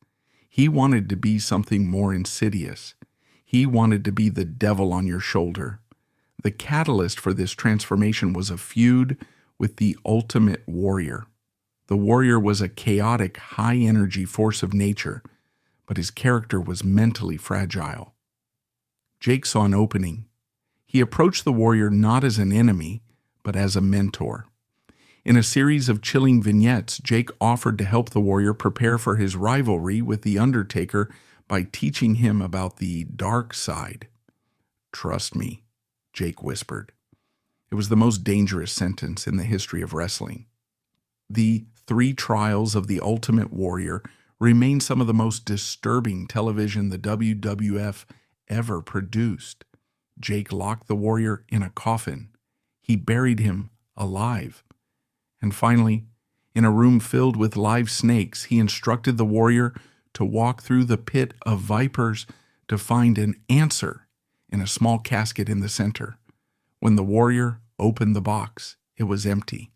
He wanted to be something more insidious. He wanted to be the devil on your shoulder. The catalyst for this transformation was a feud with the Ultimate Warrior. The Warrior was a chaotic, high-energy force of nature, but his character was mentally fragile. Jake saw an opening. He approached the Warrior not as an enemy, but as a mentor. In a series of chilling vignettes, Jake offered to help the Warrior prepare for his rivalry with The Undertaker by teaching him about the dark side. "Trust me," Jake whispered. It was the most dangerous sentence in the history of wrestling. The 3 trials of the Ultimate Warrior remain some of the most disturbing television the WWF ever produced. Jake locked the Warrior in a coffin. He buried him alive. And finally, in a room filled with live snakes, he instructed the Warrior to walk through the pit of vipers to find an answer in a small casket in the center. When the warrior opened the box, it was empty.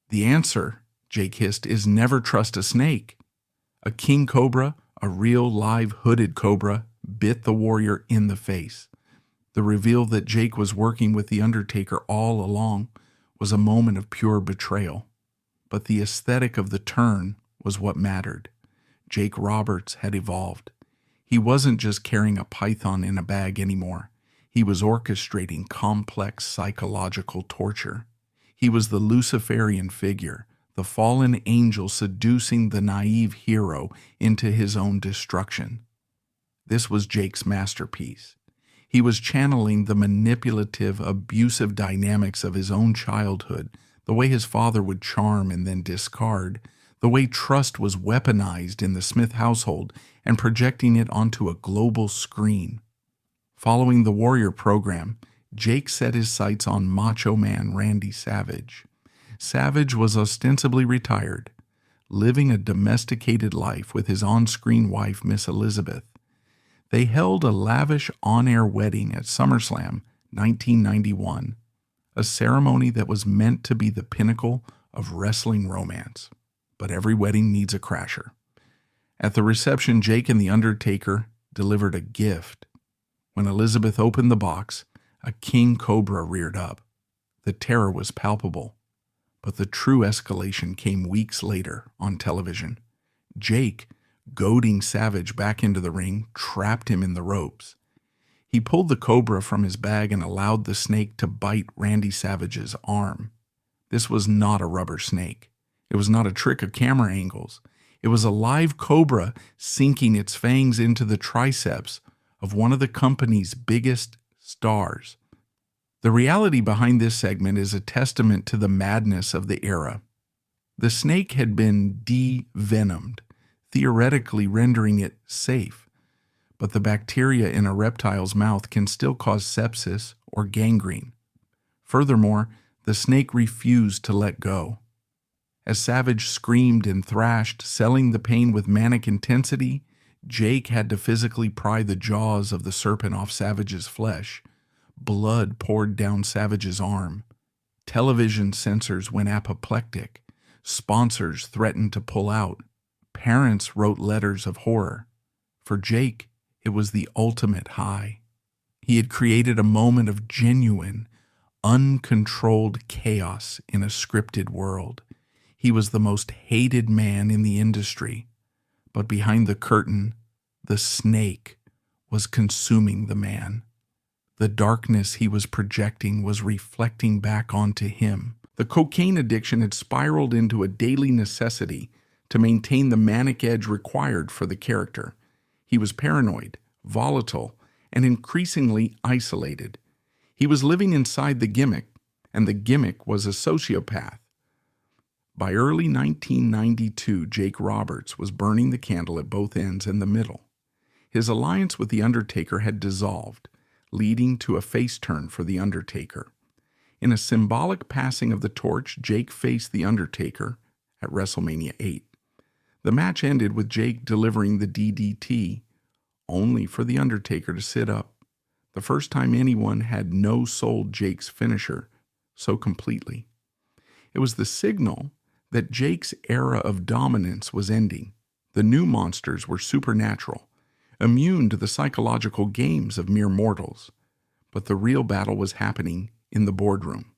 "The answer," Jake hissed, "is never trust a snake." A king cobra, a real live hooded cobra, bit the warrior in the face. The reveal that Jake was working with the Undertaker all along was a moment of pure betrayal. But the aesthetic of the turn was what mattered. Jake Roberts had evolved. He wasn't just carrying a python in a bag anymore. He was orchestrating complex psychological torture. He was the Luciferian figure, the fallen angel seducing the naive hero into his own destruction. This was Jake's masterpiece. He was channeling the manipulative, abusive dynamics of his own childhood, the way his father would charm and then discard, the way trust was weaponized in the Smith household, and projecting it onto a global screen. Following the Warrior program, Jake set his sights on Macho Man Randy Savage. Savage was ostensibly retired, living a domesticated life with his on-screen wife, Miss Elizabeth. They held a lavish on-air wedding at SummerSlam 1991, a ceremony that was meant to be the pinnacle of wrestling romance. But every wedding needs a crasher. At the reception, Jake and The Undertaker delivered a gift. When Elizabeth opened the box, a king cobra reared up. The terror was palpable, but the true escalation came weeks later on television. Jake, goading Savage back into the ring, trapped him in the ropes. He pulled the cobra from his bag and allowed the snake to bite Randy Savage's arm. This was not a rubber snake. It was not a trick of camera angles. It was a live cobra sinking its fangs into the triceps of one of the company's biggest stars. The reality behind this segment is a testament to the madness of the era. The snake had been de-venomed, theoretically rendering it safe, but the bacteria in a reptile's mouth can still cause sepsis or gangrene. Furthermore, the snake refused to let go. As Savage screamed and thrashed, selling the pain with manic intensity, Jake had to physically pry the jaws of the serpent off Savage's flesh. Blood poured down Savage's arm. Television censors went apoplectic. Sponsors threatened to pull out. Parents wrote letters of horror. For Jake, it was the ultimate high. He had created a moment of genuine, uncontrolled chaos in a scripted world. He was the most hated man in the industry. But behind the curtain, the snake was consuming the man. The darkness he was projecting was reflecting back onto him. The cocaine addiction had spiraled into a daily necessity to maintain the manic edge required for the character. He was paranoid, volatile, and increasingly isolated. He was living inside the gimmick, and the gimmick was a sociopath. By early 1992, Jake Roberts was burning the candle at both ends and the middle. His alliance with The Undertaker had dissolved, leading to a face turn for The Undertaker. In a symbolic passing of the torch, Jake faced The Undertaker at WrestleMania 8. The match ended with Jake delivering the DDT, only for The Undertaker to sit up. The first time anyone had no-sold Jake's finisher so completely. It was the signal that Jake's era of dominance was ending. The new monsters were supernatural, immune to the psychological games of mere mortals. But the real battle was happening in the boardroom.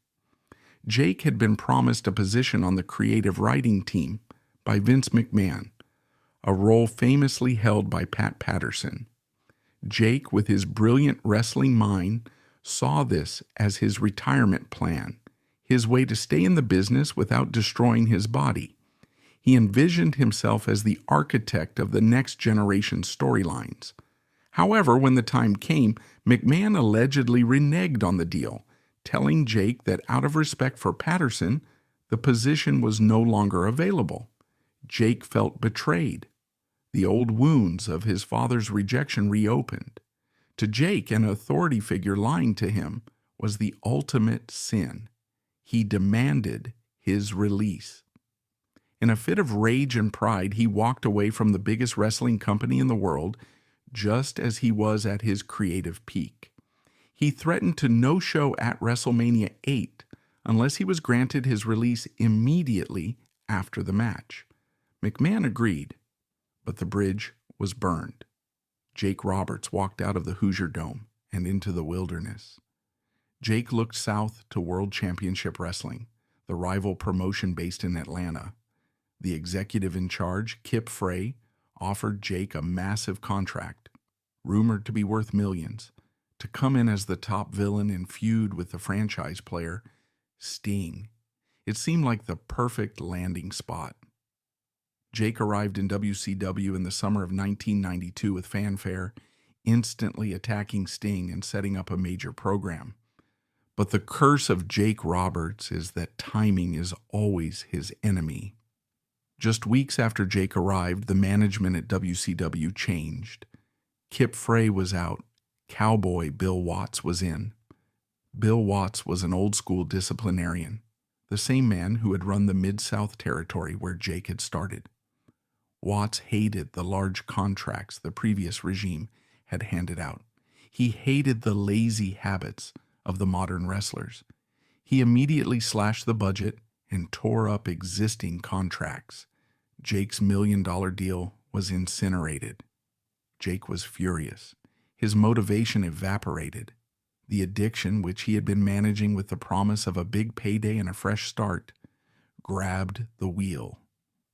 Jake had been promised a position on the creative writing team by Vince McMahon, a role famously held by Pat Patterson. Jake, with his brilliant wrestling mind, saw this as his retirement plan, his way to stay in the business without destroying his body. He envisioned himself as the architect of the next generation's storylines. However, when the time came, McMahon allegedly reneged on the deal, telling Jake that out of respect for Patterson, the position was no longer available. Jake felt betrayed. The old wounds of his father's rejection reopened. To Jake, an authority figure lying to him was the ultimate sin. He demanded his release. In a fit of rage and pride, he walked away from the biggest wrestling company in the world just as he was at his creative peak. He threatened to no-show at WrestleMania 8 unless he was granted his release immediately after the match. McMahon agreed, but the bridge was burned. Jake Roberts walked out of the Hoosier Dome and into the wilderness. Jake looked south to World Championship Wrestling, the rival promotion based in Atlanta. The executive in charge, Kip Frey, offered Jake a massive contract, rumored to be worth millions, to come in as the top villain and feud with the franchise player, Sting. It seemed like the perfect landing spot. Jake arrived in WCW in the summer of 1992 with fanfare, instantly attacking Sting and setting up a major program. But the curse of Jake Roberts is that timing is always his enemy. Just weeks after Jake arrived, the management at WCW changed. Kip Frey was out. Cowboy Bill Watts was in. Bill Watts was an old-school disciplinarian, the same man who had run the Mid-South territory where Jake had started. Watts hated the large contracts the previous regime had handed out. He hated the lazy habits of the modern wrestlers. He immediately slashed the budget and tore up existing contracts. Jake's $1 million deal was incinerated. Jake was furious. His motivation evaporated. The addiction, which he had been managing with the promise of a big payday and a fresh start, grabbed the wheel.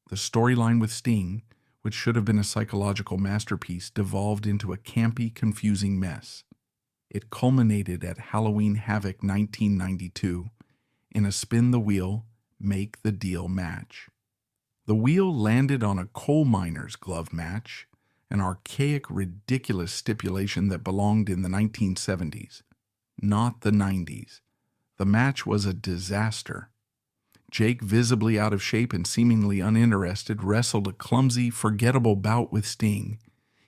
The storyline with Sting, which should have been a psychological masterpiece, devolved into a campy, confusing mess. It culminated at Halloween Havoc 1992 in a spin the wheel, make the deal match. The wheel landed on a coal miner's glove match, an archaic, ridiculous stipulation that belonged in the 1970s, not the 90s. The match was a disaster. Jake, visibly out of shape and seemingly uninterested, wrestled a clumsy, forgettable bout with Sting.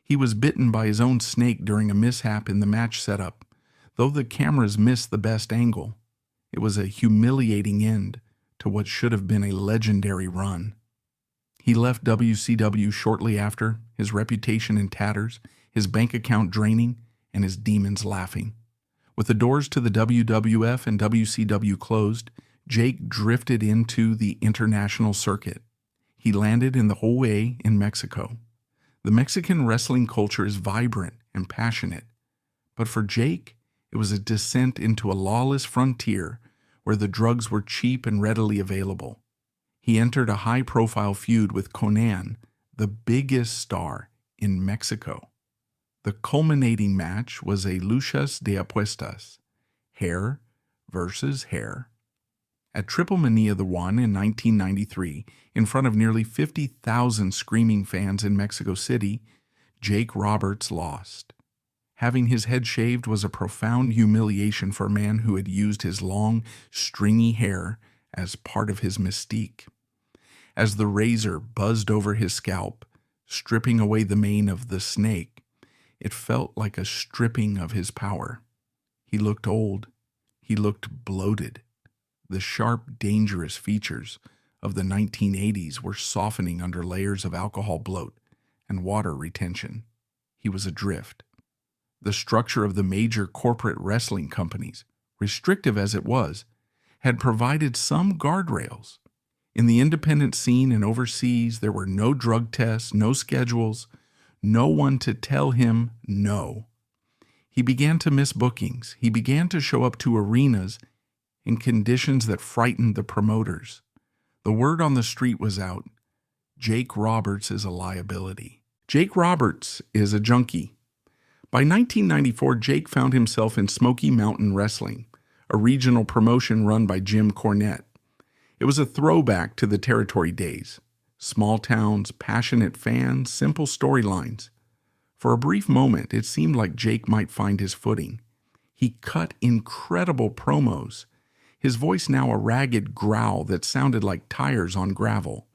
He was bitten by his own snake during a mishap in the match setup, though the cameras missed the best angle. It was a humiliating end to what should have been a legendary run. He left WCW shortly after, his reputation in tatters, his bank account draining, and his demons laughing. With the doors to the WWF and WCW closed, Jake drifted into the international circuit. He landed in the Hawaii in Mexico. The Mexican wrestling culture is vibrant and passionate, but for Jake, it was a descent into a lawless frontier where the drugs were cheap and readily available. He entered a high-profile feud with Conan, the biggest star in Mexico. The culminating match was a luchas de apuestas, hair versus hair. At Triple Mania the One in 1993, in front of nearly 50,000 screaming fans in Mexico City, Jake Roberts lost. Having his head shaved was a profound humiliation for a man who had used his long, stringy hair as part of his mystique. As the razor buzzed over his scalp, stripping away the mane of the snake, it felt like a stripping of his power. He looked old. He looked bloated. The sharp, dangerous features of the 1980s were softening under layers of alcohol bloat and water retention. He was adrift. The structure of the major corporate wrestling companies, restrictive as it was, had provided some guardrails. In the independent scene and overseas, there were no drug tests, no schedules, no one to tell him no. He began to miss bookings. He began to show up to arenas in conditions that frightened the promoters. The word on the street was out. Jake Roberts is a liability. Jake Roberts is a junkie. By 1994, Jake found himself in Smoky Mountain Wrestling, a regional promotion run by Jim Cornette. It was a throwback to the territory days. Small towns, passionate fans, simple storylines. For a brief moment, it seemed like Jake might find his footing. He cut incredible promos, his voice now a ragged growl that sounded like tires on gravel.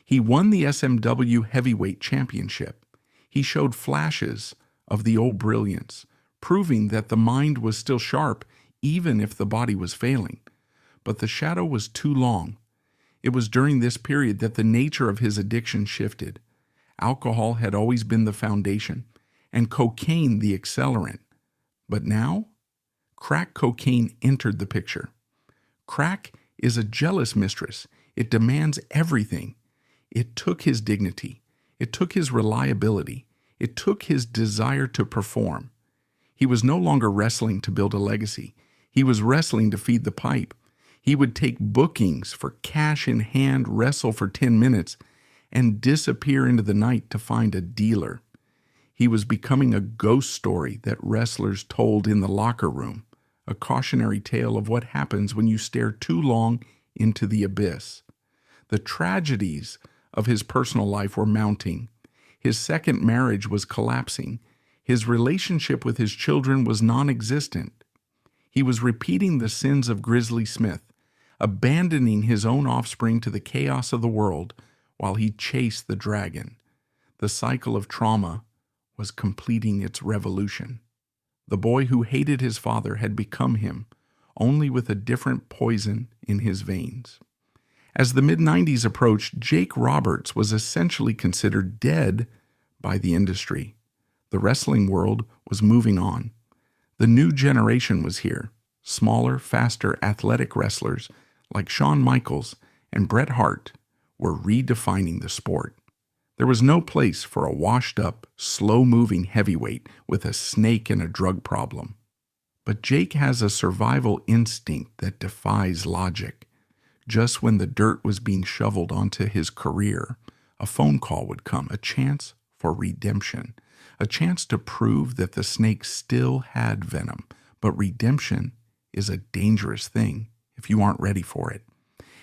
He won the SMW Heavyweight Championship. He showed flashes of the old brilliance, proving that the mind was still sharp even if the body was failing. But the shadow was too long. It was during this period that the nature of his addiction shifted. Alcohol had always been the foundation, and cocaine the accelerant. But now, crack cocaine entered the picture. Crack is a jealous mistress. It demands everything. It took his dignity. It took his reliability. It took his desire to perform. He was no longer wrestling to build a legacy. He was wrestling to feed the pipe. He would take bookings for cash in hand, wrestle for 10 minutes, and disappear into the night to find a dealer. He was becoming a ghost story that wrestlers told in the locker room, a cautionary tale of what happens when you stare too long into the abyss. The tragedies of his personal life were mounting. His second marriage was collapsing. His relationship with his children was non-existent. He was repeating the sins of Grizzly Smith, abandoning his own offspring to the chaos of the world while he chased the dragon. The cycle of trauma was completing its revolution. The boy who hated his father had become him, only with a different poison in his veins. As the mid-90s approached, Jake Roberts was essentially considered dead by the industry. The wrestling world was moving on. The new generation was here. Smaller, faster, athletic wrestlers like Shawn Michaels and Bret Hart were redefining the sport. There was no place for a washed-up, slow-moving heavyweight with a snake and a drug problem. But Jake has a survival instinct that defies logic. Just when the dirt was being shoveled onto his career, a phone call would come, a chance for redemption, a chance to prove that the snake still had venom. But redemption is a dangerous thing if you aren't ready for it.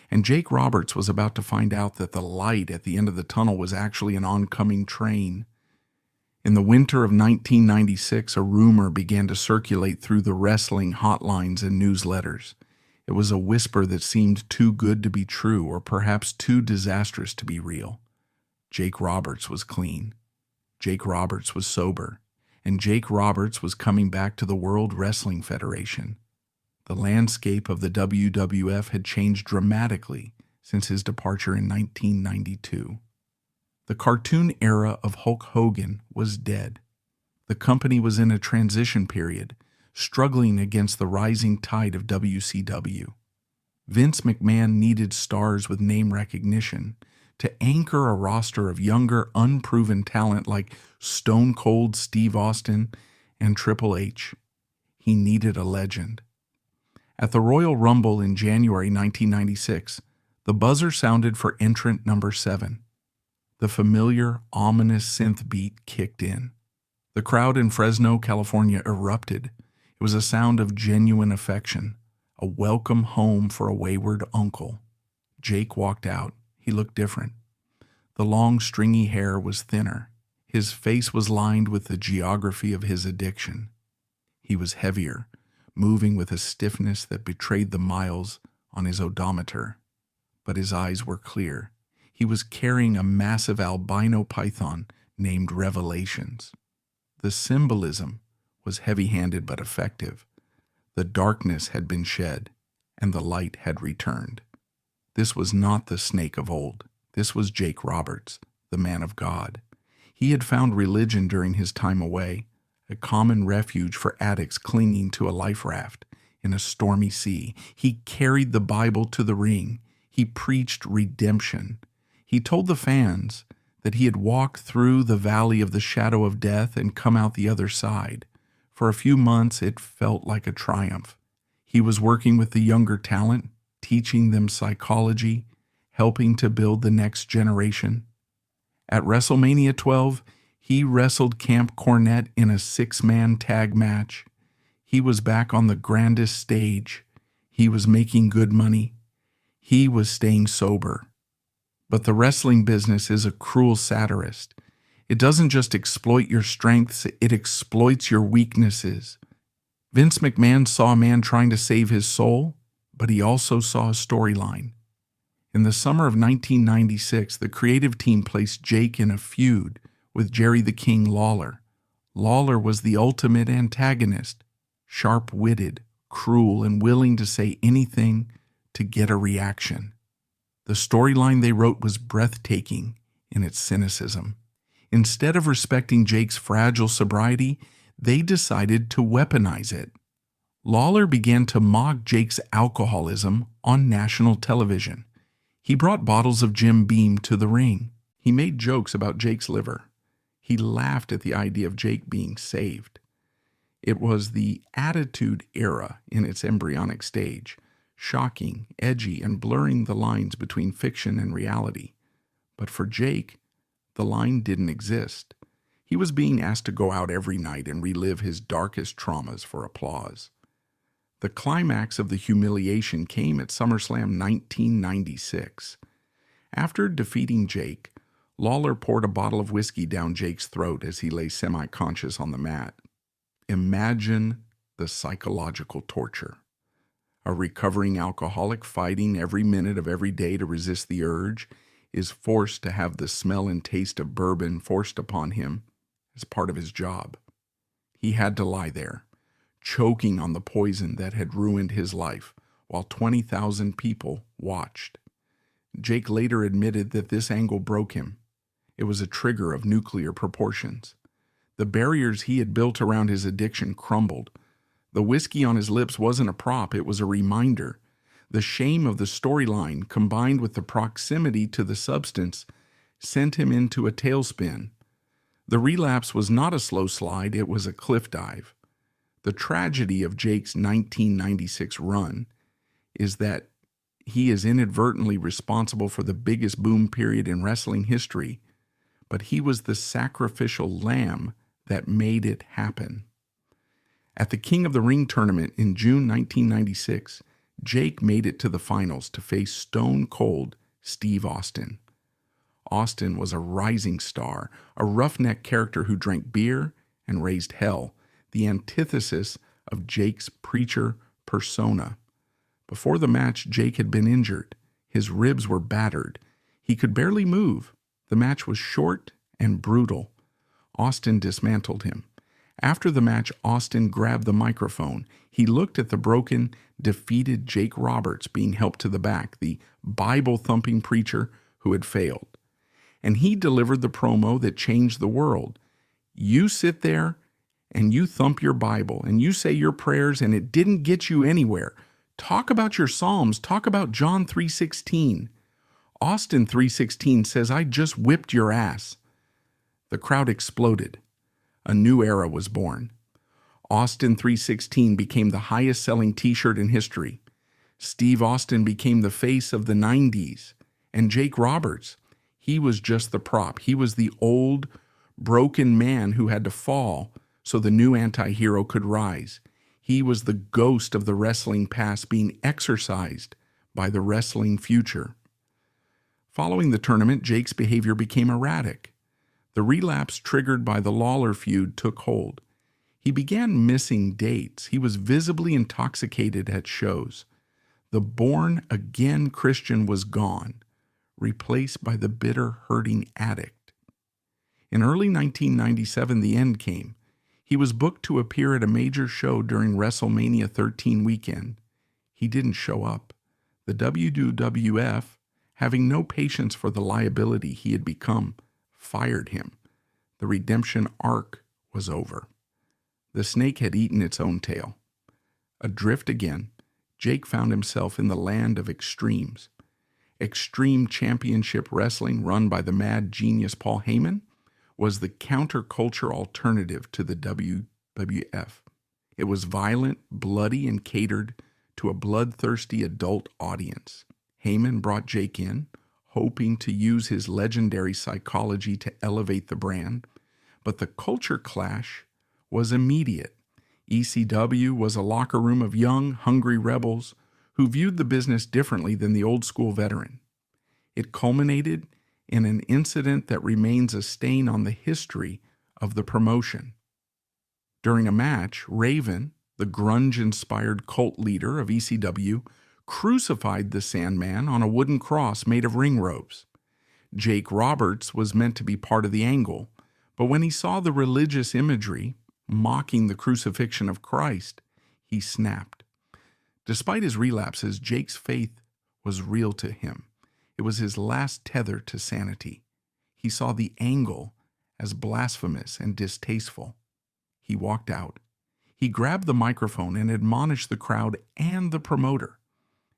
And Jake Roberts was about to find out that the light at the end of the tunnel was actually an oncoming train. In the winter of 1996, a rumor began to circulate through the wrestling hotlines and newsletters. It was a whisper that seemed too good to be true, or perhaps too disastrous to be real. Jake Roberts was clean. Jake Roberts was sober. And Jake Roberts was coming back to the World Wrestling Federation. The landscape of the WWF had changed dramatically since his departure in 1992. The cartoon era of Hulk Hogan was dead. The company was in a transition period, struggling against the rising tide of WCW. Vince McMahon needed stars with name recognition to anchor a roster of younger, unproven talent like Stone Cold Steve Austin and Triple H. He needed a legend. At the Royal Rumble in January 1996, the buzzer sounded for entrant number 7. The familiar, ominous synth beat kicked in. The crowd in Fresno, California erupted. It was a sound of genuine affection, a welcome home for a wayward uncle. Jake walked out. He looked different. The long, stringy hair was thinner. His face was lined with the geography of his addiction. He was heavier, moving with a stiffness that betrayed the miles on his odometer. But his eyes were clear. He was carrying a massive albino python named Revelations. The symbolism was heavy-handed but effective. The darkness had been shed, and the light had returned. This was not the snake of old. This was Jake Roberts, the man of God. He had found religion during his time away, a common refuge for addicts clinging to a life raft in a stormy sea. He carried the Bible to the ring. He preached redemption. He told the fans that he had walked through the valley of the shadow of death and come out the other side. For a few months, it felt like a triumph. He was working with the younger talent, teaching them psychology, helping to build the next generation. At WrestleMania 12, he wrestled Camp Cornette in a 6-man tag match. He was back on the grandest stage. He was making good money. He was staying sober. But the wrestling business is a cruel satirist. It doesn't just exploit your strengths, it exploits your weaknesses. Vince McMahon saw a man trying to save his soul, but he also saw a storyline. In the summer of 1996, the creative team placed Jake in a feud with Jerry the King Lawler. Lawler was the ultimate antagonist, sharp-witted, cruel, and willing to say anything to get a reaction. The storyline they wrote was breathtaking in its cynicism. Instead of respecting Jake's fragile sobriety, they decided to weaponize it. Lawler began to mock Jake's alcoholism on national television. He brought bottles of Jim Beam to the ring. He made jokes about Jake's liver. He laughed at the idea of Jake being saved. It was the Attitude Era in its embryonic stage, shocking, edgy, and blurring the lines between fiction and reality. But for Jake, the line didn't exist. He was being asked to go out every night and relive his darkest traumas for applause. The climax of the humiliation came at SummerSlam 1996. After defeating Jake, Lawler poured a bottle of whiskey down Jake's throat as he lay semi-conscious on the mat. Imagine the psychological torture. A recovering alcoholic fighting every minute of every day to resist the urge is forced to have the smell and taste of bourbon forced upon him as part of his job. He had to lie there, choking on the poison that had ruined his life, while 20,000 people watched. Jake later admitted that this angle broke him. It was a trigger of nuclear proportions. The barriers he had built around his addiction crumbled. The whiskey on his lips wasn't a prop, it was a reminder. The shame of the storyline, combined with the proximity to the substance, sent him into a tailspin. The relapse was not a slow slide, it was a cliff dive. The tragedy of Jake's 1996 run is that he is inadvertently responsible for the biggest boom period in wrestling history, but he was the sacrificial lamb that made it happen. At the King of the Ring tournament in June 1996, Jake made it to the finals to face Stone Cold Steve Austin. Austin was a rising star, a roughneck character who drank beer and raised hell, the antithesis of Jake's preacher persona. Before the match, Jake had been injured. His ribs were battered. He could barely move. The match was short and brutal. Austin dismantled him. After the match, Austin grabbed the microphone. He looked at the broken, defeated Jake Roberts being helped to the back, the Bible-thumping preacher who had failed. And he delivered the promo that changed the world. You sit there and you thump your Bible and you say your prayers and it didn't get you anywhere. Talk about your Psalms. Talk about John 3:16. Austin 3:16 says, I just whipped your ass. The crowd exploded. A new era was born. Austin 3:16 became the highest-selling t-shirt in history. Steve Austin became the face of the 90s. And Jake Roberts, he was just the prop. He was the old, broken man who had to fall so the new anti-hero could rise. He was the ghost of the wrestling past being exorcised by the wrestling future. Following the tournament, Jake's behavior became erratic. The relapse triggered by the Lawler feud took hold. He began missing dates. He was visibly intoxicated at shows. The born-again Christian was gone, replaced by the bitter, hurting addict. In early 1997, the end came. He was booked to appear at a major show during WrestleMania 13 weekend. He didn't show up. The WWF, having no patience for the liability he had become, fired him. The redemption arc was over. The snake had eaten its own tail. Adrift again, Jake found himself in the land of extremes. Extreme Championship Wrestling, run by the mad genius Paul Heyman, was the counterculture alternative to the WWF. It was violent, bloody, and catered to a bloodthirsty adult audience. Heyman brought Jake in, hoping to use his legendary psychology to elevate the brand, but the culture clash was immediate. ECW was a locker room of young, hungry rebels who viewed the business differently than the old-school veteran. It culminated in an incident that remains a stain on the history of the promotion. During a match, Raven, the grunge-inspired cult leader of ECW, crucified the Sandman on a wooden cross made of ring ropes. Jake Roberts was meant to be part of the angle, but when he saw the religious imagery mocking the crucifixion of Christ, he snapped. Despite his relapses, Jake's faith was real to him. It was his last tether to sanity. He saw the angle as blasphemous and distasteful. He walked out. He grabbed the microphone and admonished the crowd and the promoter.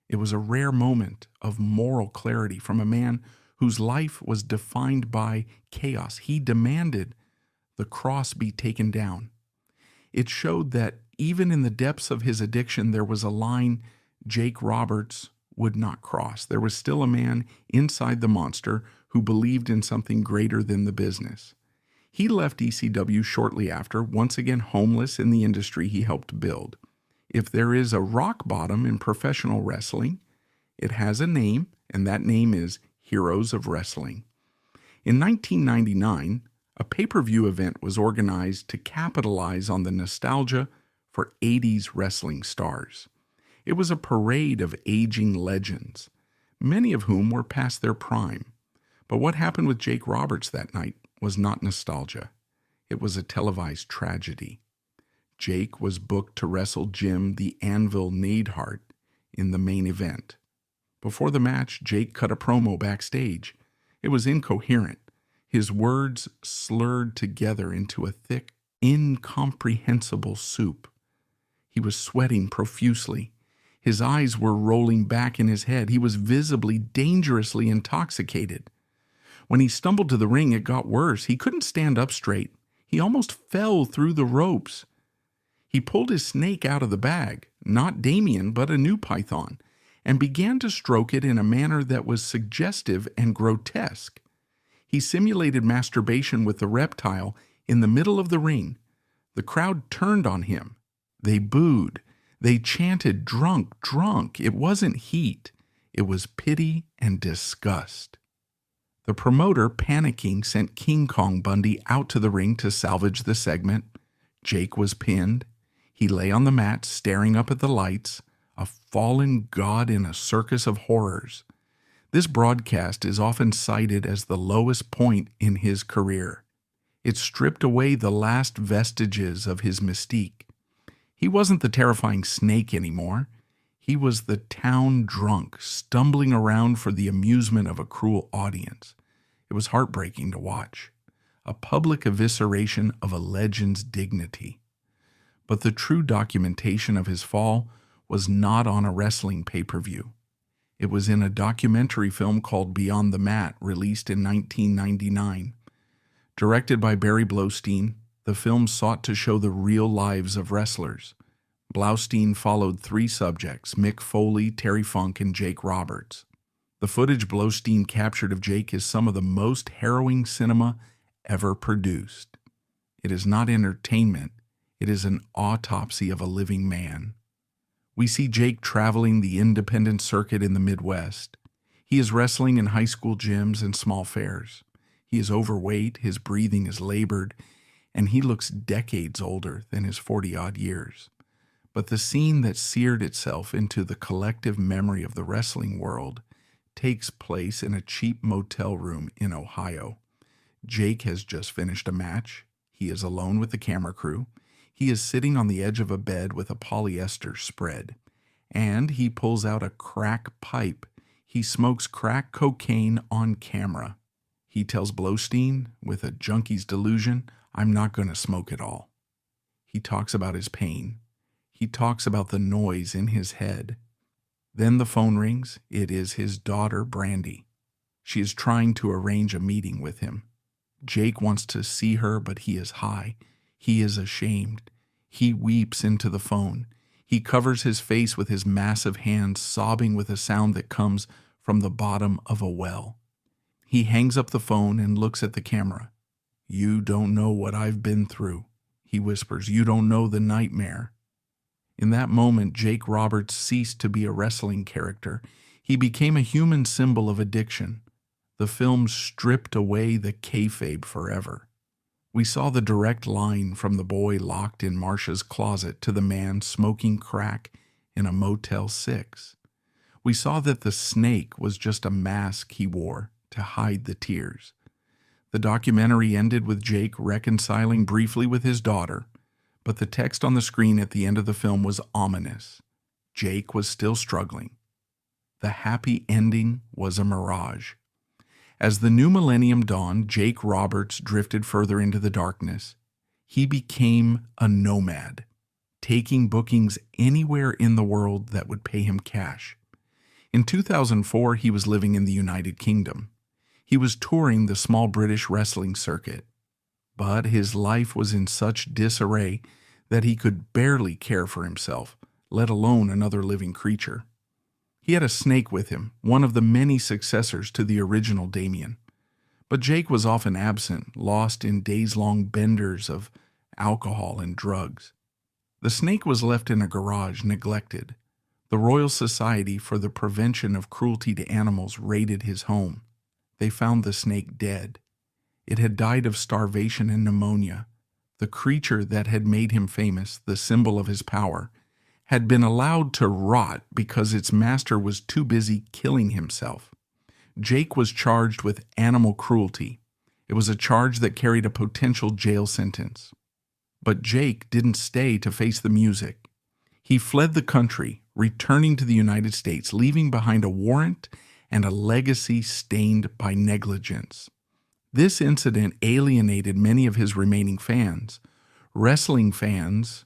It was a rare moment of moral clarity from a man whose life was defined by chaos. He demanded the cross be taken down. It showed that even in the depths of his addiction, there was a line Jake Roberts would not cross. There was still a man inside the monster who believed in something greater than the business. He left ECW shortly after, once again homeless in the industry he helped build. If there is a rock bottom in professional wrestling, it has a name, and that name is Heroes of Wrestling. In 1999, a pay-per-view event was organized to capitalize on the nostalgia for 80s wrestling stars. It was a parade of aging legends, many of whom were past their prime. But what happened with Jake Roberts that night was not nostalgia. It was a televised tragedy. Jake was booked to wrestle Jim the Anvil Neidhart in the main event. Before the match, Jake cut a promo backstage. It was incoherent. His words slurred together into a thick, incomprehensible soup. He was sweating profusely. His eyes were rolling back in his head. He was visibly, dangerously intoxicated. When he stumbled to the ring, it got worse. He couldn't stand up straight. He almost fell through the ropes. He pulled his snake out of the bag, not Damien, but a new python, and began to stroke it in a manner that was suggestive and grotesque. He simulated masturbation with the reptile in the middle of the ring. The crowd turned on him. They booed. They chanted, "Drunk, drunk." It wasn't heat. It was pity and disgust. The promoter, panicking, sent King Kong Bundy out to the ring to salvage the segment. Jake was pinned. He lay on the mat, staring up at the lights, a fallen god in a circus of horrors. This broadcast is often cited as the lowest point in his career. It stripped away the last vestiges of his mystique. He wasn't the terrifying snake anymore. He was the town drunk, stumbling around for the amusement of a cruel audience. It was heartbreaking to watch. A public evisceration of a legend's dignity. But the true documentation of his fall was not on a wrestling pay-per-view. It was in a documentary film called Beyond the Mat, released in 1999. Directed by Barry Blaustein, the film sought to show the real lives of wrestlers. Blaustein followed 3 subjects: Mick Foley, Terry Funk, and Jake Roberts. The footage Blaustein captured of Jake is some of the most harrowing cinema ever produced. It is not entertainment. It is an autopsy of a living man. We see Jake traveling the independent circuit in the Midwest. He is wrestling in high school gyms and small fairs. He is overweight, his breathing is labored, and he looks decades older than his 40-odd years. But the scene that seared itself into the collective memory of the wrestling world takes place in a cheap motel room in Ohio. Jake has just finished a match. He is alone with the camera crew. He is sitting on the edge of a bed with a polyester spread, and he pulls out a crack pipe. He smokes crack cocaine on camera. He tells Blaustein, with a junkie's delusion, "I'm not going to smoke it all." He talks about his pain. He talks about the noise in his head. Then the phone rings. It is his daughter, Brandy. She is trying to arrange a meeting with him. Jake wants to see her, but he is high. He is ashamed. He weeps into the phone. He covers his face with his massive hands, sobbing with a sound that comes from the bottom of a well. He hangs up the phone and looks at the camera. "You don't know what I've been through," he whispers. "You don't know the nightmare." In that moment, Jake Roberts ceased to be a wrestling character. He became a human symbol of addiction. The film stripped away the kayfabe forever. We saw the direct line from the boy locked in Marcia's closet to the man smoking crack in a Motel 6. We saw that the snake was just a mask he wore to hide the tears. The documentary ended with Jake reconciling briefly with his daughter, but the text on the screen at the end of the film was ominous. Jake was still struggling. The happy ending was a mirage. As the new millennium dawned, Jake Roberts drifted further into the darkness. He became a nomad, taking bookings anywhere in the world that would pay him cash. In 2004, he was living in the United Kingdom. He was touring the small British wrestling circuit. But his life was in such disarray that he could barely care for himself, let alone another living creature. He had a snake with him, one of the many successors to the original Damien. But Jake was often absent, lost in days-long benders of alcohol and drugs. The snake was left in a garage, neglected. The Royal Society for the Prevention of Cruelty to Animals raided his home. They found the snake dead. It had died of starvation and pneumonia. The creature that had made him famous, the symbol of his power, had been allowed to rot because its master was too busy killing himself. Jake was charged with animal cruelty. It was a charge that carried a potential jail sentence. But Jake didn't stay to face the music. He fled the country, returning to the United States, leaving behind a warrant and a legacy stained by negligence. This incident alienated many of his remaining fans. Wrestling fans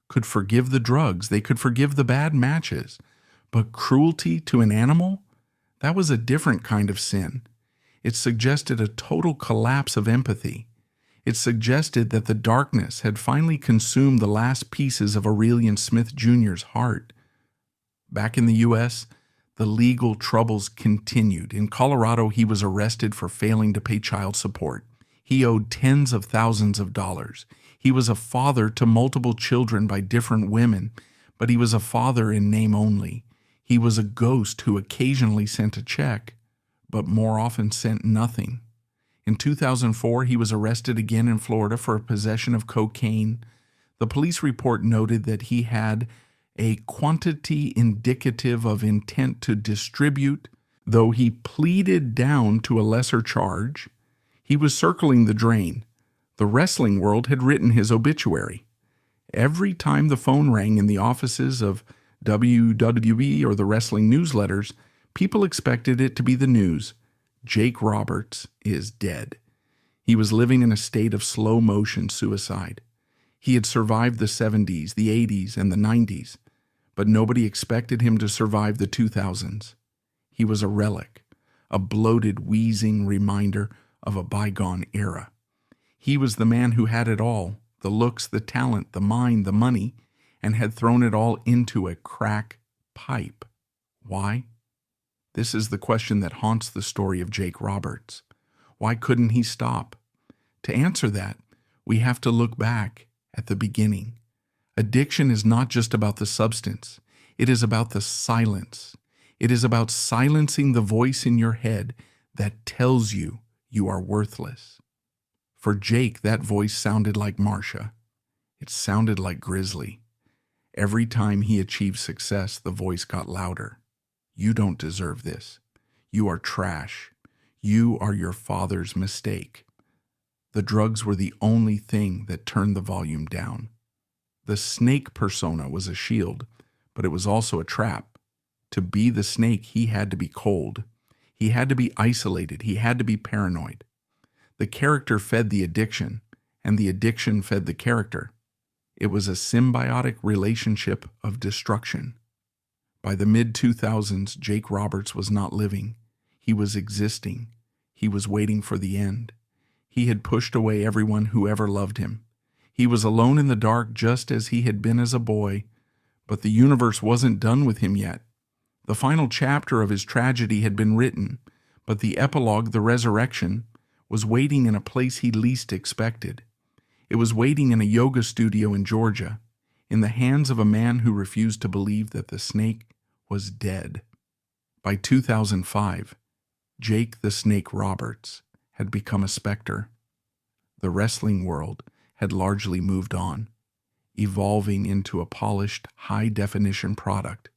could forgive the drugs, they could forgive the bad matches, but cruelty to an animal? That was a different kind of sin. It suggested a total collapse of empathy. It suggested that the darkness had finally consumed the last pieces of Aurelian Smith Jr.'s heart. Back in the U.S., the legal troubles continued. In Colorado, he was arrested for failing to pay child support. He owed tens of thousands of dollars. He was a father to multiple children by different women, but he was a father in name only. He was a ghost who occasionally sent a check, but more often sent nothing. In 2004, he was arrested again in Florida for possession of cocaine. The police report noted that he had a quantity indicative of intent to distribute. Though he pleaded down to a lesser charge, he was circling the drain. The wrestling world had written his obituary. Every time the phone rang in the offices of WWE or the wrestling newsletters, people expected it to be the news: Jake Roberts is dead. He was living in a state of slow-motion suicide. He had survived the 70s, the 80s, and the 90s, but nobody expected him to survive the 2000s. He was a relic, a bloated, wheezing reminder of a bygone era. He was the man who had it all: the looks, the talent, the mind, the money, and had thrown it all into a crack pipe. Why? This is the question that haunts the story of Jake Roberts. Why couldn't he stop? To answer that, we have to look back at the beginning. Addiction is not just about the substance. It is about the silence. It is about silencing the voice in your head that tells you you are worthless. For Jake, that voice sounded like Marcia. It sounded like Grizzly. Every time he achieved success, the voice got louder. You don't deserve this. You are trash. You are your father's mistake. The drugs were the only thing that turned the volume down. The snake persona was a shield, but it was also a trap. To be the snake, he had to be cold. He had to be isolated. He had to be paranoid. The character fed the addiction, and the addiction fed the character. It was a symbiotic relationship of destruction. By the mid-2000s, Jake Roberts was not living. He was existing. He was waiting for the end. He had pushed away everyone who ever loved him. He was alone in the dark just as he had been as a boy, but the universe wasn't done with him yet. The final chapter of his tragedy had been written, but the epilogue, the resurrection, was waiting in a place he least expected. It was waiting in a yoga studio in Georgia, in the hands of a man who refused to believe that the snake was dead. By 2005, Jake the Snake Roberts had become a specter. The wrestling world had largely moved on, evolving into a polished, high-definition product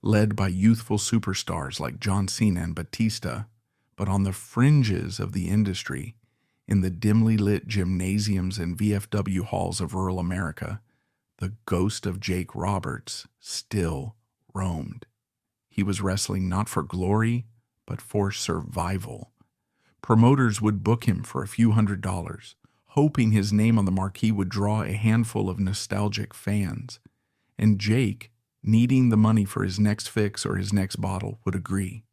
led by youthful superstars like John Cena and Batista. But on the fringes of the industry, in the dimly lit gymnasiums and VFW halls of rural America, the ghost of Jake Roberts still roamed. He was wrestling not for glory, but for survival. Promoters would book him for a few $100s, hoping his name on the marquee would draw a handful of nostalgic fans. And Jake, needing the money for his next fix or his next bottle, would agree.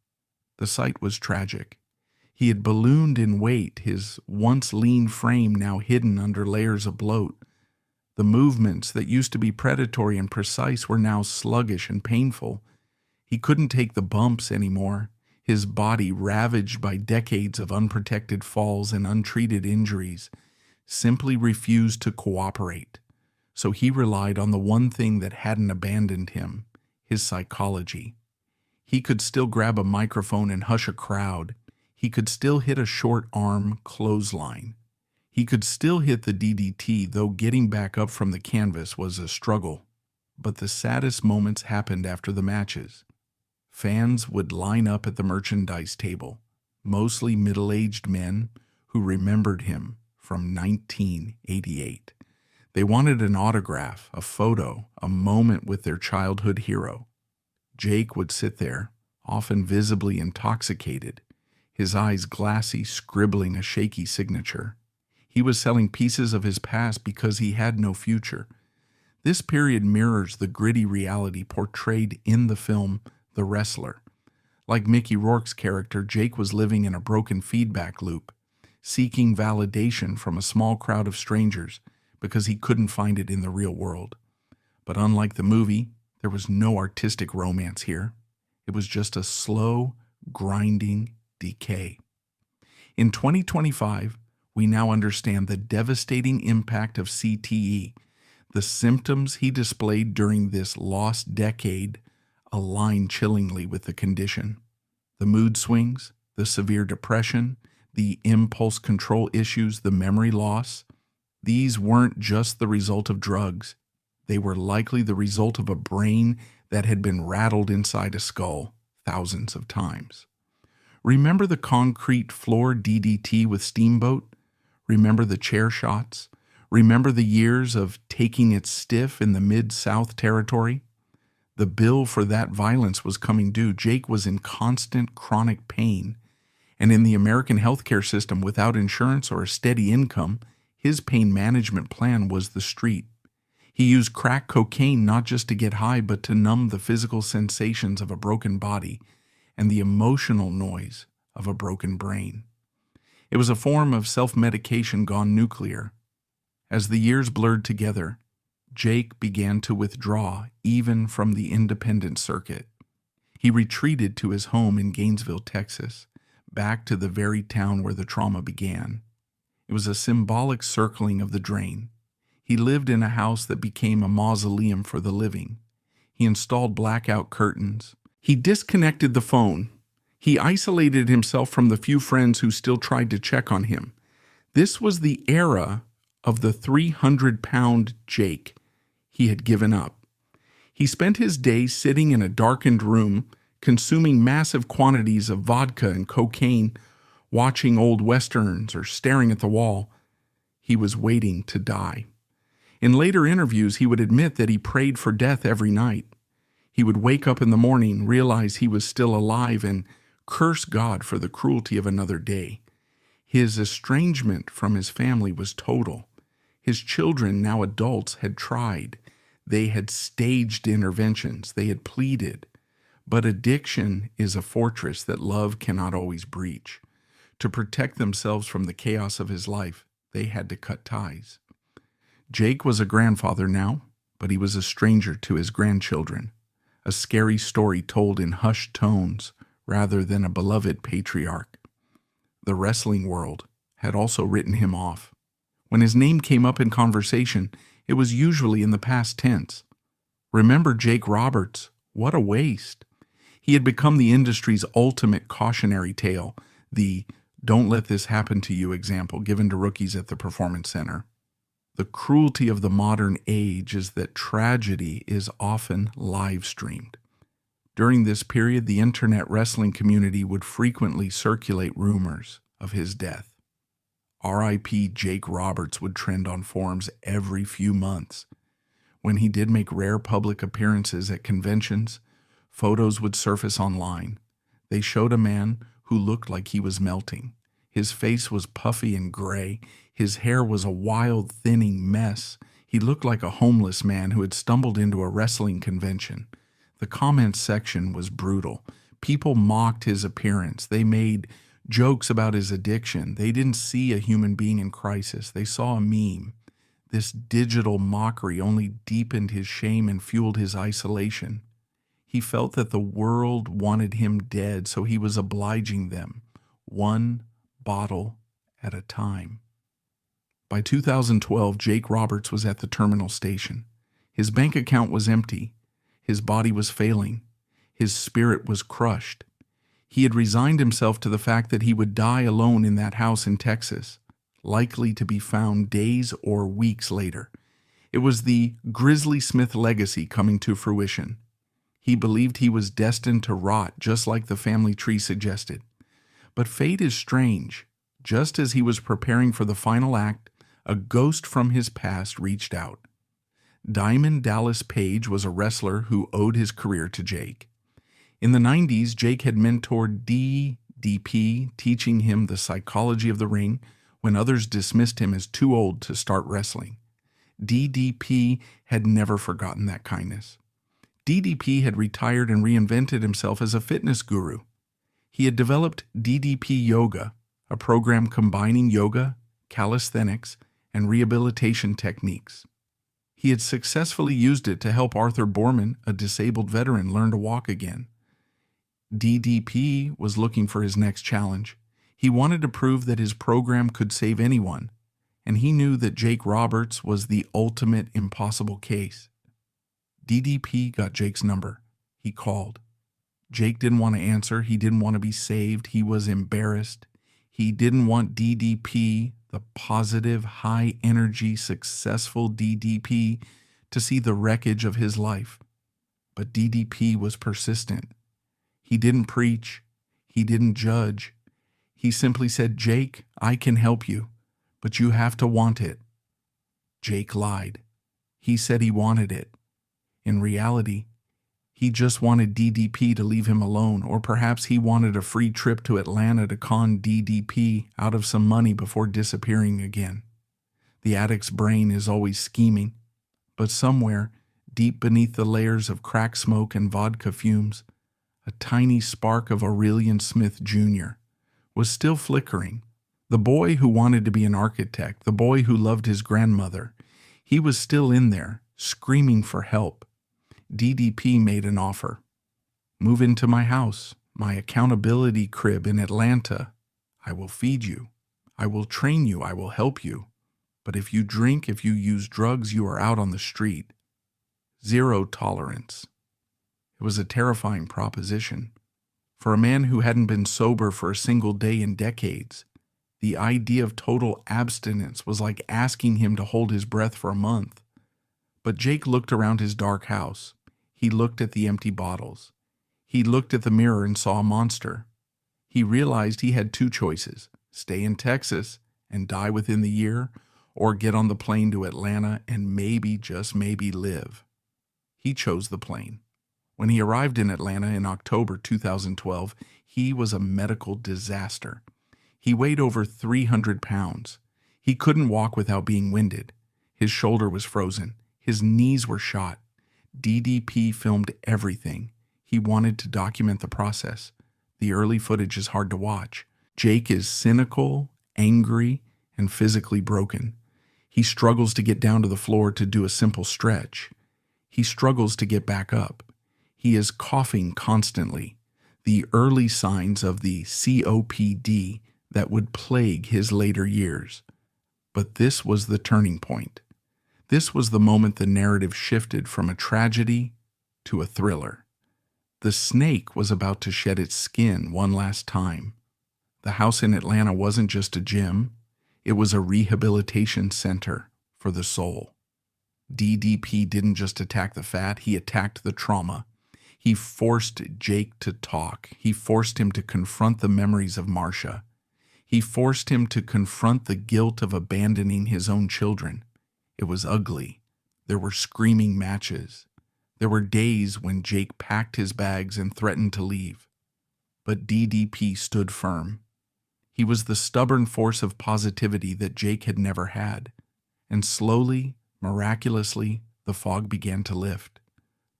The sight was tragic. He had ballooned in weight, his once lean frame now hidden under layers of bloat. The movements that used to be predatory and precise were now sluggish and painful. He couldn't take the bumps anymore, his body ravaged by decades of unprotected falls and untreated injuries, simply refused to cooperate. So he relied on the one thing that hadn't abandoned him, his psychology. He could still grab a microphone and hush a crowd. He could still hit a short arm clothesline. He could still hit the DDT, though getting back up from the canvas was a struggle. But the saddest moments happened after the matches. Fans would line up at the merchandise table, mostly middle-aged men who remembered him from 1988. They wanted an autograph, a photo, a moment with their childhood hero. Jake would sit there, often visibly intoxicated, his eyes glassy, scribbling a shaky signature. He was selling pieces of his past because he had no future. This period mirrors the gritty reality portrayed in the film The Wrestler. Like Mickey Rourke's character, Jake was living in a broken feedback loop, seeking validation from a small crowd of strangers because he couldn't find it in the real world. But unlike the movie, there was no artistic romance here. It was just a slow, grinding decay. In 2025, we now understand the devastating impact of CTE. The symptoms he displayed during this lost decade align chillingly with the condition. The mood swings, the severe depression, the impulse control issues, the memory loss. These weren't just the result of drugs. They were likely the result of a brain that had been rattled inside a skull thousands of times. Remember the concrete floor DDT with Steamboat? Remember the chair shots? Remember the years of taking it stiff in the Mid-South territory? The bill for that violence was coming due. Jake was in constant chronic pain. And in the American healthcare system, without insurance or a steady income, his pain management plan was the street. He used crack cocaine not just to get high, but to numb the physical sensations of a broken body and the emotional noise of a broken brain. It was a form of self-medication gone nuclear. As the years blurred together, Jake began to withdraw even from the independent circuit. He retreated to his home in Gainesville, Texas, back to the very town where the trauma began. It was a symbolic circling of the drain. He lived in a house that became a mausoleum for the living. He installed blackout curtains. He disconnected the phone. He isolated himself from the few friends who still tried to check on him. This was the era of the 300-pound Jake. He had given up. He spent his days sitting in a darkened room, consuming massive quantities of vodka and cocaine, watching old westerns or staring at the wall. He was waiting to die. In later interviews, he would admit that he prayed for death every night. He would wake up in the morning, realize he was still alive, and curse God for the cruelty of another day. His estrangement from his family was total. His children, now adults, had tried. They had staged interventions. They had pleaded. But addiction is a fortress that love cannot always breach. To protect themselves from the chaos of his life, they had to cut ties. Jake was a grandfather now, but he was a stranger to his grandchildren. A scary story told in hushed tones rather than a beloved patriarch. The wrestling world had also written him off. When his name came up in conversation, it was usually in the past tense. Remember Jake Roberts? What a waste. He had become the industry's ultimate cautionary tale, the "don't let this happen to you" example given to rookies at the Performance Center. The cruelty of the modern age is that tragedy is often live-streamed. During this period, the internet wrestling community would frequently circulate rumors of his death. R.I.P. Jake Roberts would trend on forums every few months. When he did make rare public appearances at conventions, Photos would surface online. They showed a man who looked like he was melting. His face was puffy and gray. His hair was a wild, thinning mess. He looked like a homeless man who had stumbled into a wrestling convention. The comments section was brutal. People mocked his appearance. They made jokes about his addiction. They didn't see a human being in crisis. They saw a meme. This digital mockery only deepened his shame and fueled his isolation. He felt that the world wanted him dead, so he was obliging them, one bottle at a time. By 2012, Jake Roberts was at the terminal station. His bank account was empty. His body was failing. His spirit was crushed. He had resigned himself to the fact that he would die alone in that house in Texas, likely to be found days or weeks later. It was the Grizzly Smith legacy coming to fruition. He believed he was destined to rot, just like the family tree suggested. But fate is strange. Just as he was preparing for the final act, a ghost from his past reached out. Diamond Dallas Page was a wrestler who owed his career to Jake. In the 90s, Jake had mentored DDP, teaching him the psychology of the ring when others dismissed him as too old to start wrestling. DDP had never forgotten that kindness. DDP had retired and reinvented himself as a fitness guru. He had developed DDP Yoga, a program combining yoga, calisthenics, and rehabilitation techniques. He had successfully used it to help Arthur Borman, a disabled veteran, learn to walk again. DDP was looking for his next challenge. He wanted to prove that his program could save anyone, and he knew that Jake Roberts was the ultimate impossible case. DDP got Jake's number. He called. Jake didn't want to answer. He didn't want to be saved. He was embarrassed. He didn't want DDP, the positive, high-energy, successful DDP, to see the wreckage of his life. But DDP was persistent. He didn't preach. He didn't judge. He simply said, "Jake, I can help you, but you have to want it." Jake lied. He said he wanted it. In reality, he just wanted DDP to leave him alone, or perhaps he wanted a free trip to Atlanta to con DDP out of some money before disappearing again. The addict's brain is always scheming, but somewhere, deep beneath the layers of crack smoke and vodka fumes, a tiny spark of Aurelian Smith Jr. was still flickering. The boy who wanted to be an architect, the boy who loved his grandmother, he was still in there, screaming for help. DDP made an offer. "Move into my house, my accountability crib in Atlanta. I will feed you. I will train you. I will help you. But if you drink, if you use drugs, you are out on the street. Zero tolerance." It was a terrifying proposition. For a man who hadn't been sober for a single day in decades, the idea of total abstinence was like asking him to hold his breath for a month. But Jake looked around his dark house. He looked at the empty bottles. He looked at the mirror and saw a monster. He realized he had two choices: stay in Texas and die within the year, or get on the plane to Atlanta and maybe, just maybe, live. He chose the plane. When he arrived in Atlanta in October 2012, he was a medical disaster. He weighed over 300 pounds. He couldn't walk without being winded. His shoulder was frozen. His knees were shot. DDP filmed everything. He wanted to document the process. The early footage is hard to watch. Jake is cynical, angry, and physically broken. He struggles to get down to the floor to do a simple stretch. He struggles to get back up. He is coughing constantly, the early signs of the COPD that would plague his later years. But this was the turning point. This was the moment the narrative shifted from a tragedy to a thriller. The snake was about to shed its skin one last time. The house in Atlanta wasn't just a gym. It was a rehabilitation center for the soul. DDP didn't just attack the fat, he attacked the trauma. He forced Jake to talk. He forced him to confront the memories of Marcia. He forced him to confront the guilt of abandoning his own children. It was ugly. There were screaming matches. There were days when Jake packed his bags and threatened to leave. But DDP stood firm. He was the stubborn force of positivity that Jake had never had. And slowly, miraculously, the fog began to lift.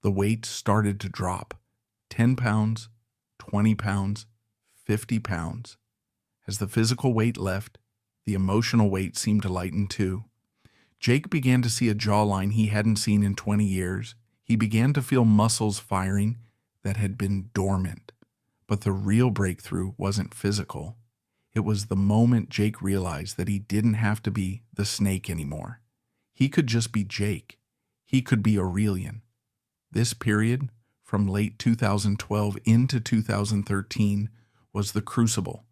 The weight started to drop. 10 pounds, 20 pounds, 50 pounds. As the physical weight left, the emotional weight seemed to lighten too. Jake began to see a jawline he hadn't seen in 20 years. He began to feel muscles firing that had been dormant. But the real breakthrough wasn't physical. It was the moment Jake realized that he didn't have to be the snake anymore. He could just be Jake. He could be Aurelian. This period, from late 2012 into 2013, was the crucible.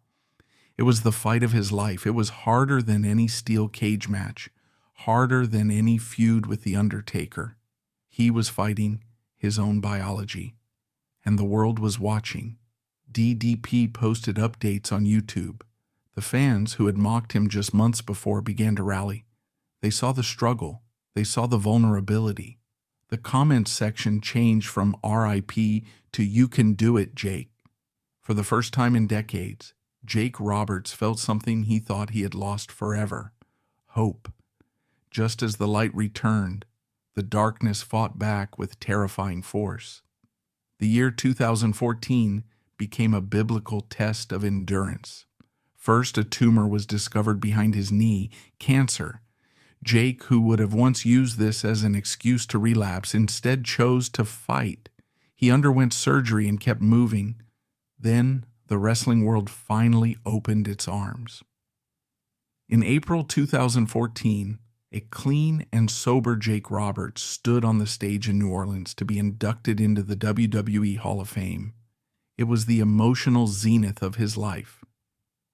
It was the fight of his life. It was harder than any steel cage match, harder than any feud with The Undertaker. He was fighting his own biology, and the world was watching. DDP posted updates on YouTube. The fans who had mocked him just months before began to rally. They saw the struggle. They saw the vulnerability. The comments section changed from RIP to "You can do it, Jake." For the first time in decades, Jake Roberts felt something he thought he had lost forever: hope. Just as the light returned, the darkness fought back with terrifying force. The year 2014 became a biblical test of endurance. First, a tumor was discovered behind his knee, cancer. Jake, who would have once used this as an excuse to relapse, instead chose to fight. He underwent surgery and kept moving. Then, the wrestling world finally opened its arms. In April 2014, a clean and sober Jake Roberts stood on the stage in New Orleans to be inducted into the WWE Hall of Fame. It was the emotional zenith of his life.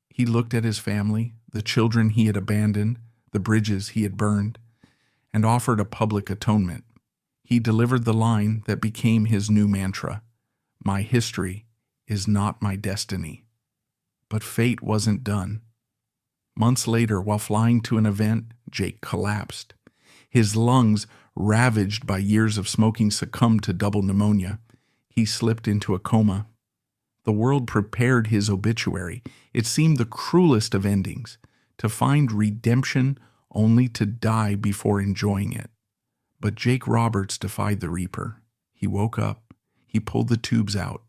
He looked at his family, the children he had abandoned, the bridges he had burned, and offered a public atonement. He delivered the line that became his new mantra: "My history is not my destiny." But fate wasn't done. Months later, while flying to an event, Jake collapsed. His lungs, ravaged by years of smoking, succumbed to double pneumonia. He slipped into a coma. The world prepared his obituary. It seemed the cruelest of endings, to find redemption only to die before enjoying it. But Jake Roberts defied the Reaper. He woke up. He pulled the tubes out.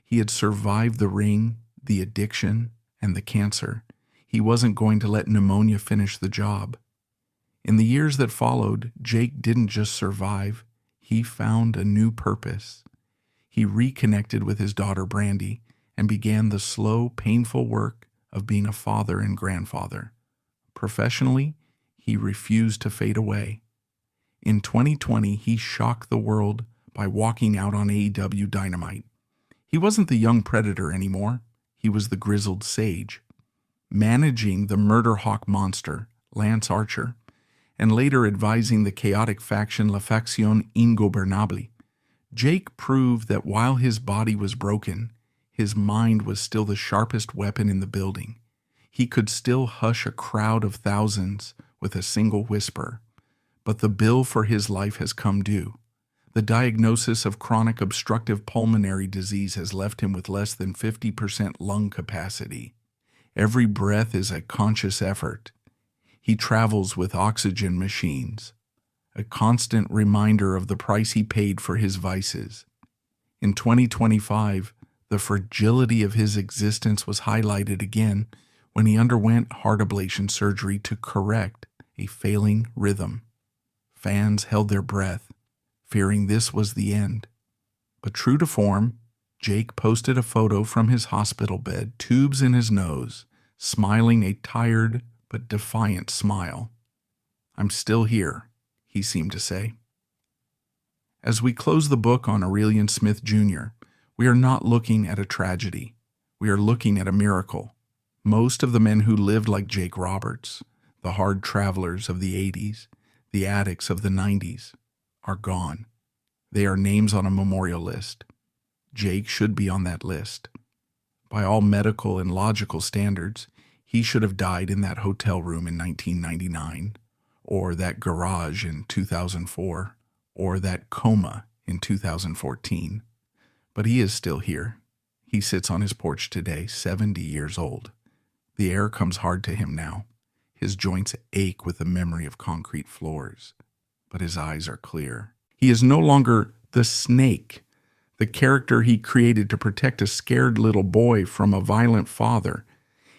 He had survived the ring, the addiction, and the cancer. He wasn't going to let pneumonia finish the job. In the years that followed, Jake didn't just survive. He found a new purpose. He reconnected with his daughter Brandy and began the slow, painful work of being a father and grandfather. Professionally, he refused to fade away. In 2020, he shocked the world by walking out on AEW Dynamite. He wasn't the young predator anymore. He was the grizzled sage, managing the murder hawk monster, Lance Archer, and later advising the chaotic faction La Facción Ingobernable. Jake proved that while his body was broken, his mind was still the sharpest weapon in the building. He could still hush a crowd of thousands with a single whisper. But the bill for his life has come due. The diagnosis of chronic obstructive pulmonary disease has left him with less than 50% lung capacity. Every breath is a conscious effort. He travels with oxygen machines, a constant reminder of the price he paid for his vices. In 2025, the fragility of his existence was highlighted again when he underwent heart ablation surgery to correct a failing rhythm. Fans held their breath, fearing this was the end. But true to form, Jake posted a photo from his hospital bed, tubes in his nose, smiling a tired but defiant smile. "I'm still here," he seemed to say. As we close the book on Aurelian Smith Jr., we are not looking at a tragedy. We are looking at a miracle. Most of the men who lived like Jake Roberts, the hard travelers of the 80s, the addicts of the 90s, are gone. They are names on a memorial list. Jake should be on that list. By all medical and logical standards, he should have died in that hotel room in 1999, or that garage in 2004, or that coma in 2014. But he is still here. He sits on his porch today, 70 years old. The air comes hard to him now. His joints ache with the memory of concrete floors. But his eyes are clear. He is no longer the snake, the character he created to protect a scared little boy from a violent father.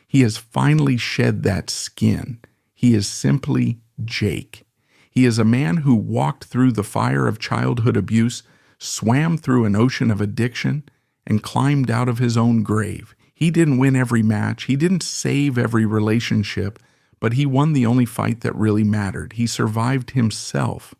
He has finally shed that skin. He is simply Jake. He is a man who walked through the fire of childhood abuse, swam through an ocean of addiction, and climbed out of his own grave. He didn't win every match. He didn't save every relationship, but he won the only fight that really mattered. He survived himself.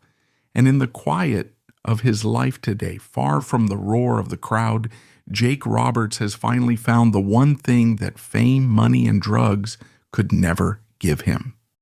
And in the quiet of his life today, far from the roar of the crowd, Jake Roberts has finally found the one thing that fame, money, and drugs could never give him.